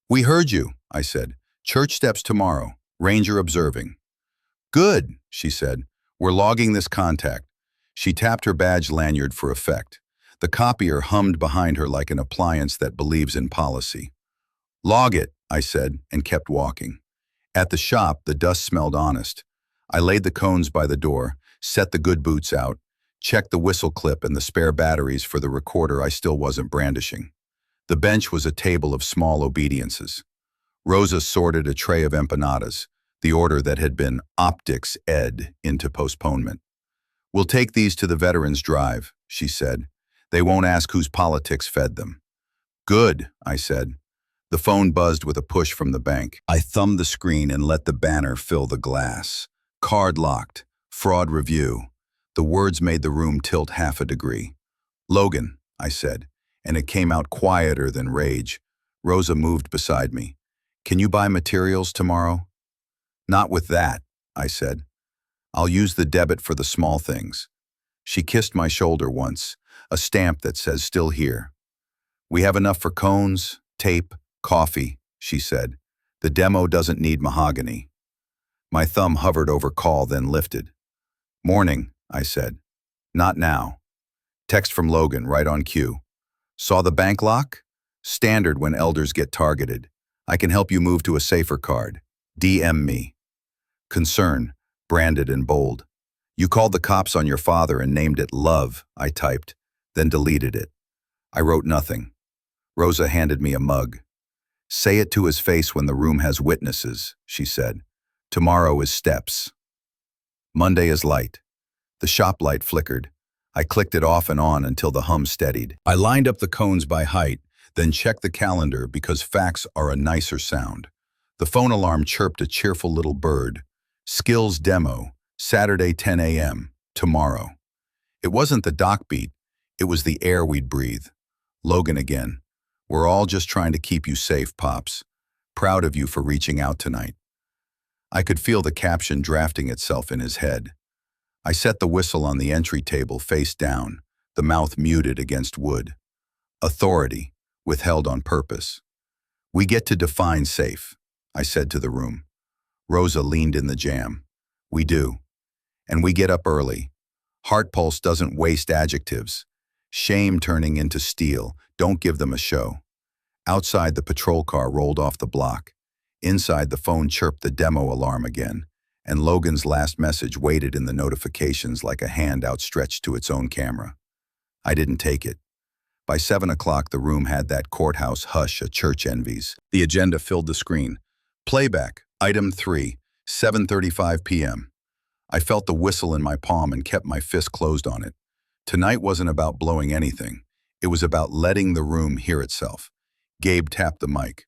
We heard you, I said. Church steps tomorrow. Ranger observing. Good, she said. We're logging this contact. She tapped her badge lanyard for effect. The copier hummed behind her like an appliance that believes in policy. Log it, I said, and kept walking. At the shop, the dust smelled honest. I laid the cones by the door, set the good boots out, checked the whistle clip and the spare batteries for the recorder I still wasn't brandishing. The bench was a table of small obediences. Rosa sorted a tray of empanadas, the order that had been optics ed into postponement. We'll take these to the Veterans Drive, she said. They won't ask whose politics fed them. Good, I said. The phone buzzed with a push from the bank. I thumbed the screen and let the banner fill the glass. Card locked. Fraud review. The words made the room tilt half a degree. Logan, I said, and it came out quieter than rage. Rosa moved beside me. Can you buy materials tomorrow? Not with that, I said. I'll use the debit for the small things. She kissed my shoulder once, a stamp that says still here. We have enough for cones, tape, coffee, she said. The demo doesn't need mahogany. My thumb hovered over call, then lifted. Morning, I said. Not now. Text from Logan, right on cue. Saw the bank lock? Standard when elders get targeted. I can help you move to a safer card. DM me. Concern, branded in bold. You called the cops on your father and named it love, I typed, then deleted it. I wrote nothing. Rosa handed me a mug. Say it to his face when the room has witnesses, she said. Tomorrow is steps. Monday is light. The shop light flickered. I clicked it off and on until the hum steadied. I lined up the cones by height, then checked the calendar because facts are a nicer sound. The phone alarm chirped a cheerful little bird. Skills demo, Saturday 10 a.m., tomorrow. It wasn't the dock beat, it was the air we'd breathe. Logan again. We're all just trying to keep you safe, Pops. Proud of you for reaching out tonight. I could feel the caption drafting itself in his head. I set the whistle on the entry table face down, the mouth muted against wood. Authority, withheld on purpose. We get to define safe, I said to the room. Rosa leaned in the jam. We do. And we get up early. Heart pulse doesn't waste adjectives. Shame turning into steel, don't give them a show. Outside, the patrol car rolled off the block. Inside, the phone chirped the demo alarm again, and Logan's last message waited in the notifications like a hand outstretched to its own camera. I didn't take it. By 7 o'clock, the room had that courthouse hush a church envies. The agenda filled the screen. Playback, item 3, 7:35 p.m. I felt the whistle in my palm and kept my fist closed on it. Tonight wasn't about blowing anything. It was about letting the room hear itself. Gabe tapped the mic.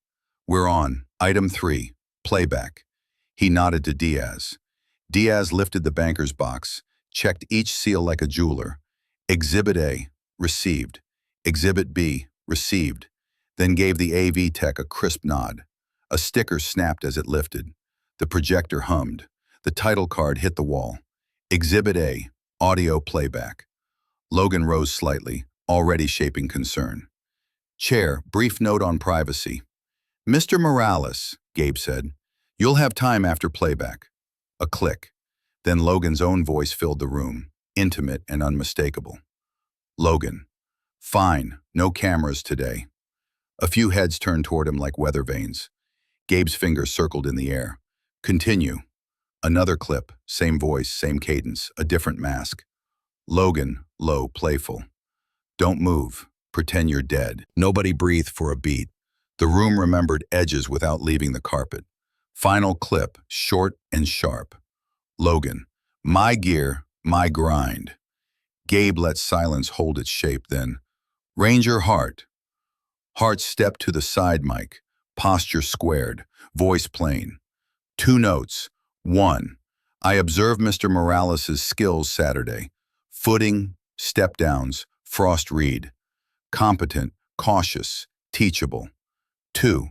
We're on. Item 3, playback. He nodded to Diaz. Diaz lifted the banker's box, checked each seal like a jeweler. Exhibit A, received. Exhibit B, received. Then gave the AV tech a crisp nod. A sticker snapped as it lifted. The projector hummed. The title card hit the wall. Exhibit A, audio playback. Logan rose slightly, already shaping concern. Chair, brief note on privacy. Mr. Morales, Gabe said, you'll have time after playback. A click. Then Logan's own voice filled the room, intimate and unmistakable. Logan, Fine, no cameras today. A few heads turned toward him like weather vanes. Gabe's fingers circled in the air. Continue. Another clip, same voice, same cadence, a different mask. Logan, low, playful. Don't move. Pretend you're dead. Nobody breathed for a beat. The room remembered edges without leaving the carpet. Final clip, short and sharp. Logan, my gear, my grind. Gabe let silence hold its shape then. Ranger Hart. Hart stepped to the side mic, posture squared, voice plain. 2 notes. 1. I observed Mr. Morales' skills Saturday. Footing, step downs, frost read. Competent, cautious, teachable. 2.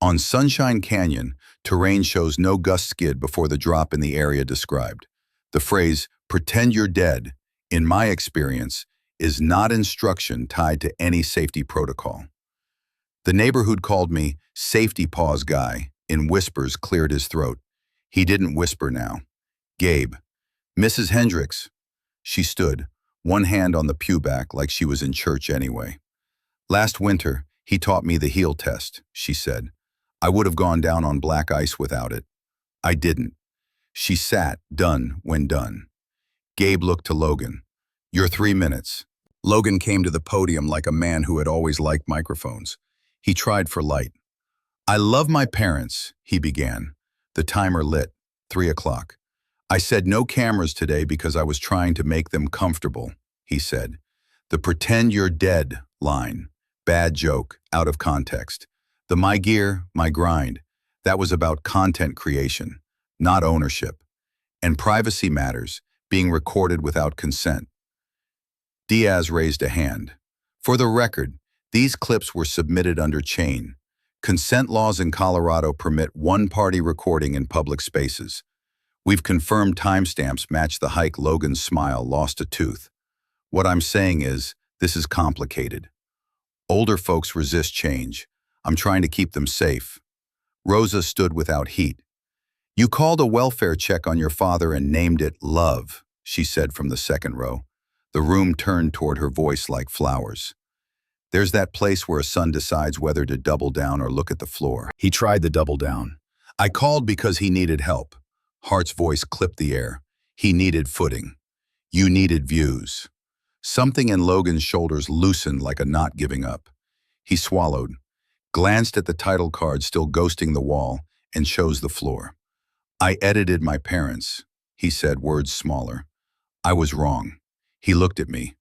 On Sunshine Canyon, terrain shows no gust skid before the drop in the area described. The phrase, pretend you're dead, in my experience, is not instruction tied to any safety protocol. The neighbor who'd called me safety pause guy in whispers cleared his throat. He didn't whisper now. Gabe, Mrs. Hendricks. She stood, one hand on the pew back like she was in church anyway. Last winter, he taught me the heel test, she said. I would have gone down on black ice without it. I didn't. She sat, done when done. Gabe looked to Logan. Your 3 minutes. Logan came to the podium like a man who had always liked microphones. He tried for light. I love my parents, he began. The timer lit, 3 o'clock. I said no cameras today because I was trying to make them comfortable, he said. The pretend you're dead line. Bad joke, out of context. The my gear, my grind. That was about content creation, not ownership. And privacy matters, being recorded without consent. Diaz raised a hand. For the record, these clips were submitted under chain. Consent laws in Colorado permit one-party recording in public spaces. We've confirmed timestamps match the hike Logan's smile lost a tooth. What I'm saying is, this is complicated. Older folks resist change. I'm trying to keep them safe. Rosa stood without heat. You called a welfare check on your father and named it love, she said from the second row. The room turned toward her voice like flowers. There's that place where a son decides whether to double down or look at the floor. He tried the double down. I called because he needed help. Hart's voice clipped the air. He needed footing. You needed views. Something in Logan's shoulders loosened like a knot giving up. He swallowed, glanced at the title card still ghosting the wall, and chose the floor. I edited my parents, he said, words smaller. I was wrong. He looked at me.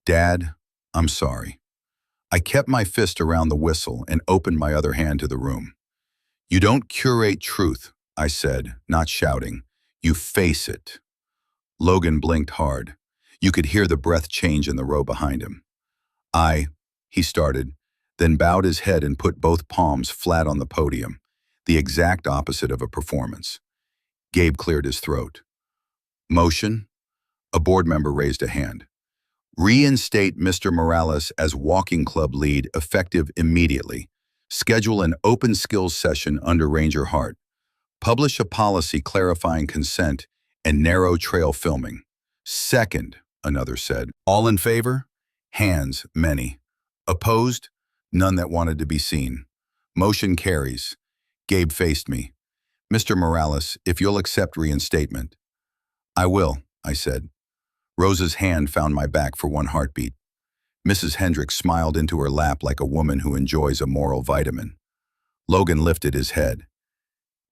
Dad, I'm sorry. I kept my fist around the whistle and opened my other hand to the room. You don't curate truth, I said, not shouting. You face it. Logan blinked hard. You could hear the breath change in the row behind him. He started, then bowed his head and put both palms flat on the podium, the exact opposite of a performance. Gabe cleared his throat. Motion? A board member raised a hand. Reinstate Mr. Morales as walking club lead effective immediately. Schedule an open skills session under Ranger Hart. Publish a policy clarifying consent and narrow trail filming. Second, another said. All in favor? Hands, many. Opposed? None that wanted to be seen. Motion carries. Gabe faced me. Mr. Morales, if you'll accept reinstatement. I will, I said. Rosa's hand found my back for one heartbeat. Mrs. Hendricks smiled into her lap like a woman who enjoys a moral vitamin. Logan lifted his head.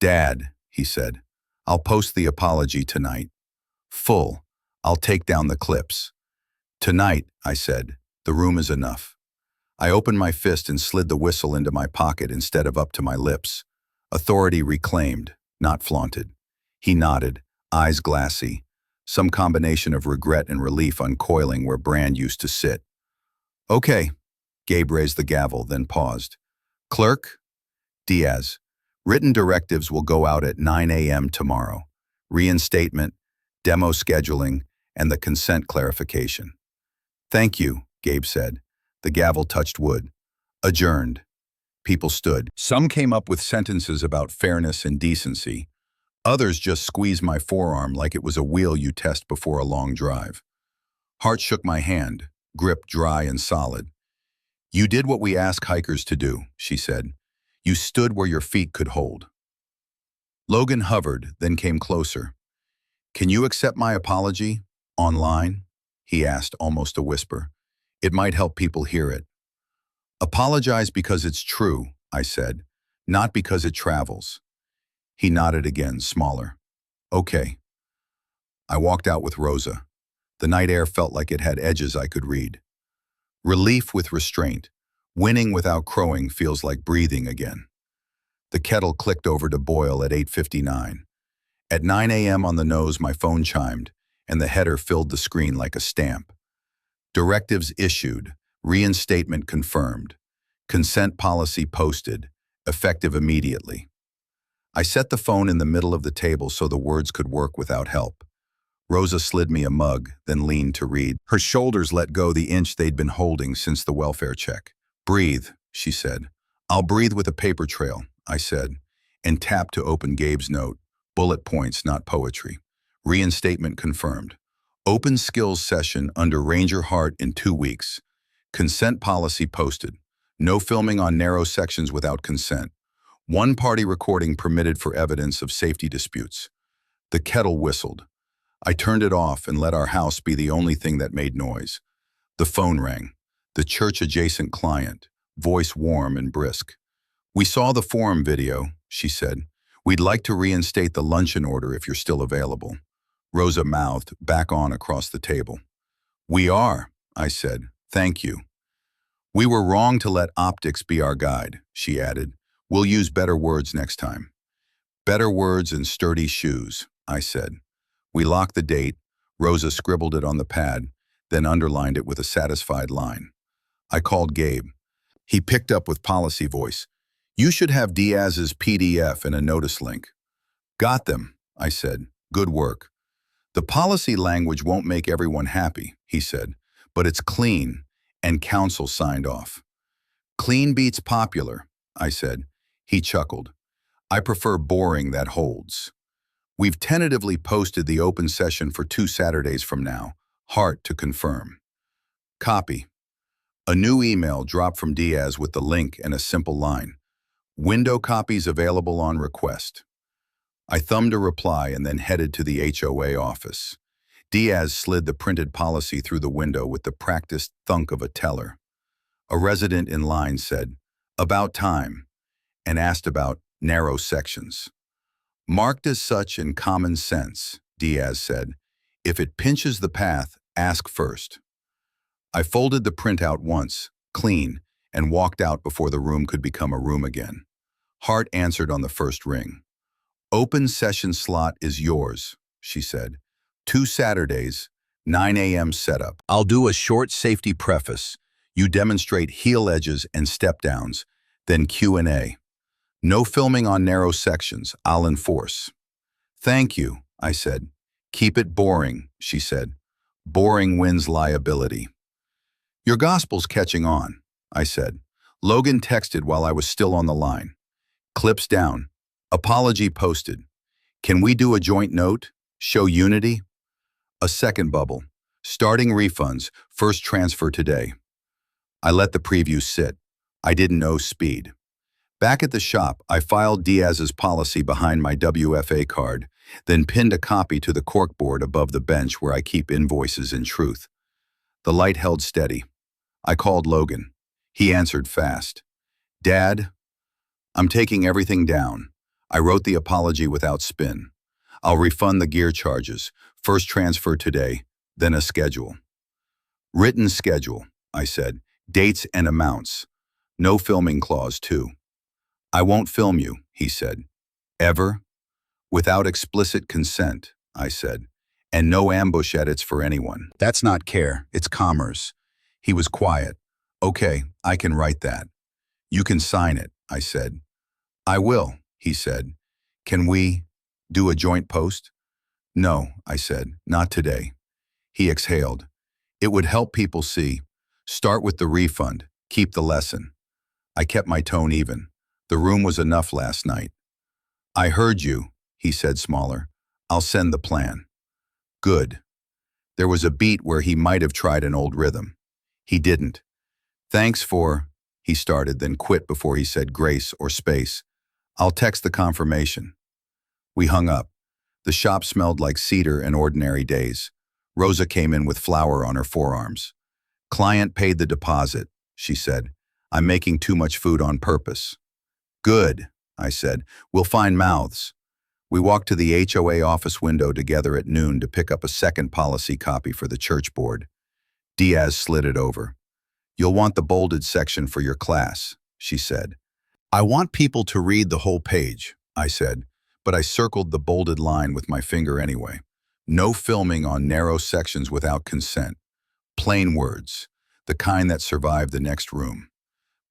Dad, he said, I'll post the apology tonight. Full. I'll take down the clips. Tonight, I said, the room is enough. I opened my fist and slid the whistle into my pocket instead of up to my lips. Authority reclaimed, not flaunted. He nodded, eyes glassy. Some combination of regret and relief uncoiling where Brand used to sit. Okay. Gabe raised the gavel, then paused. Clerk? Diaz. Written directives will go out at 9 a.m. tomorrow. Reinstatement, demo scheduling, and the consent clarification. Thank you, Gabe said. The gavel touched wood. Adjourned. People stood. Some came up with sentences about fairness and decency. Others just squeezed my forearm like it was a wheel you test before a long drive. Hart shook my hand. grip dry and solid. You did what we ask hikers to do, she said. You stood where your feet could hold. Logan hovered, then came closer. Can you accept my apology? Online? He asked, almost a whisper. It might help people hear it. Apologize because it's true, I said, not because it travels. He nodded again, smaller. Okay. I walked out with Rosa. The night air felt like it had edges I could read. Relief with restraint. Winning without crowing feels like breathing again. The kettle clicked over to boil at 8:59. At 9 a.m. on the nose, my phone chimed, and the header filled the screen like a stamp. Directives issued, reinstatement confirmed, consent policy posted, effective immediately. I set the phone in the middle of the table so the words could work without help. Rosa slid me a mug, then leaned to read. Her shoulders let go the inch they'd been holding since the welfare check. Breathe, she said. I'll breathe with a paper trail, I said, and tapped to open Gabe's note. Bullet points, not poetry. Reinstatement confirmed. Open skills session under Ranger Hart in 2 weeks. Consent policy posted. No filming on narrow sections without consent. One-party recording permitted for evidence of safety disputes. The kettle whistled. I turned it off and let our house be the only thing that made noise. The phone rang. The church-adjacent client, voice warm and brisk. We saw the forum video, she said. We'd like to reinstate the luncheon order if you're still available. Rosa mouthed, back on across the table. We are, I said. Thank you. We were wrong to let optics be our guide, she added. We'll use better words next time. Better words and sturdy shoes, I said. We locked the date. Rosa scribbled it on the pad, then underlined it with a satisfied line. I called Gabe. He picked up with policy voice. You should have Diaz's PDF and a notice link. Got them, I said. Good work. The policy language won't make everyone happy, he said, but it's clean, and council signed off. Clean beats popular, I said. He chuckled. I prefer boring that holds. We've tentatively posted the open session for 2 Saturdays from now. Hart to confirm. Copy. A new email dropped from Diaz with the link and a simple line. Window copies available on request. I thumbed a reply and then headed to the HOA office. Diaz slid the printed policy through the window with the practiced thunk of a teller. A resident in line said, "About time," and asked about narrow sections. Marked as such in common sense, Diaz said. If it pinches the path, ask first. I folded the printout once, clean, and walked out before the room could become a room again. Hart answered on the first ring. Open session slot is yours, she said. 2 Saturdays, 9 a.m. setup. I'll do a short safety preface. You demonstrate heel edges and step downs, then Q&A. No filming on narrow sections, I'll enforce. Thank you, I said. Keep it boring, she said. Boring wins liability. Your gospel's catching on, I said. Logan texted while I was still on the line. Clips down. Apology posted. Can we do a joint note? Show unity? A second bubble. Starting refunds, first transfer today. I let the preview sit. I didn't know speed. Back at the shop, I filed Diaz's policy behind my WFA card, then pinned a copy to the corkboard above the bench where I keep invoices in truth. The light held steady. I called Logan. He answered fast. Dad, I'm taking everything down. I wrote the apology without spin. I'll refund the gear charges, first transfer today, then a schedule. Written schedule, I said. Dates and amounts. No filming clause, too. I won't film you, he said. Ever? Without explicit consent, I said. And no ambush edits for anyone. That's not care, it's commerce. He was quiet. Okay, I can write that. You can sign it, I said. I will, he said. Can we do a joint post? No, I said, not today. He exhaled. It would help people see. Start with the refund, keep the lesson. I kept my tone even. The room was enough last night. I heard you, he said smaller. I'll send the plan. Good. There was a beat where he might have tried an old rhythm. He didn't. Thanks for, he started, then quit before he said grace or space. I'll text the confirmation. We hung up. The shop smelled like cedar and ordinary days. Rosa came in with flour on her forearms. Client paid the deposit, she said. I'm making too much food on purpose. Good, I said. We'll find mouths. We walked to the HOA office window together at noon to pick up a second policy copy for the church board. Diaz slid it over. You'll want the bolded section for your class, she said. I want people to read the whole page, I said, but I circled the bolded line with my finger anyway. No filming on narrow sections without consent. Plain words, the kind that survived the next room.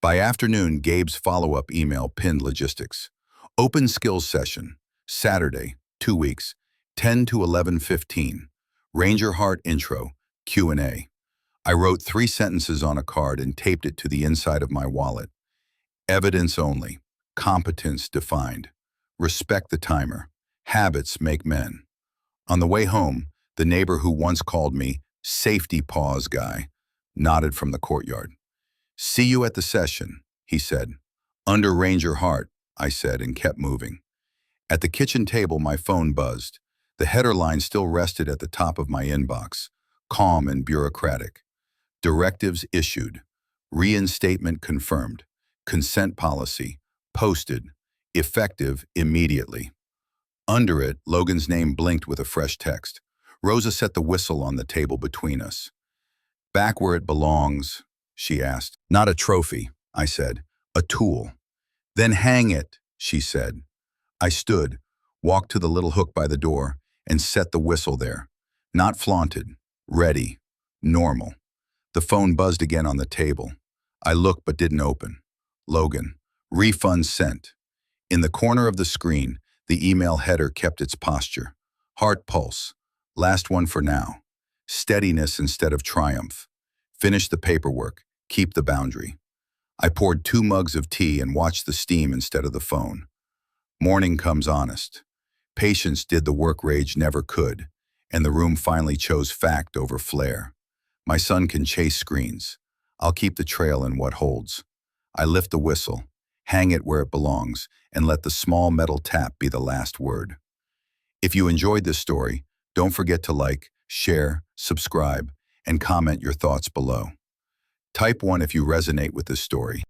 By afternoon, Gabe's follow-up email pinned logistics. Open skills session, Saturday, 2 weeks, 10 to 11:15. Ranger Heart intro, Q&A. I wrote 3 sentences on a card and taped it to the inside of my wallet. Evidence only. Competence defined. Respect the timer. Habits make men. On the way home, the neighbor who once called me safety pause guy nodded from the courtyard. See you at the session, he said. Under Ranger Heart, I said and kept moving. At the kitchen table, my phone buzzed. The header line still rested at the top of my inbox, calm and bureaucratic. Directives issued. Reinstatement confirmed. Consent policy. Posted. Effective immediately. Under it, Logan's name blinked with a fresh text. Rosa set the whistle on the table between us. Back where it belongs, she asked. Not a trophy, I said. A tool. Then hang it, she said. I stood, walked to the little hook by the door, and set the whistle there. Not flaunted. Ready. Normal. The phone buzzed again on the table. I looked but didn't open. Logan. Refund sent. In the corner of the screen, the email header kept its posture. Heart pulse. Last one for now. Steadiness instead of triumph. Finish the paperwork. Keep the boundary. I poured 2 mugs of tea and watched the steam instead of the phone. Morning comes honest. Patience did the work rage never could, and the room finally chose fact over flair. My son can chase screens. I'll keep the trail in what holds. I lift the whistle, hang it where it belongs, and let the small metal tap be the last word. If you enjoyed this story, don't forget to like, share, subscribe, and comment your thoughts below. Type 1 if you resonate with this story.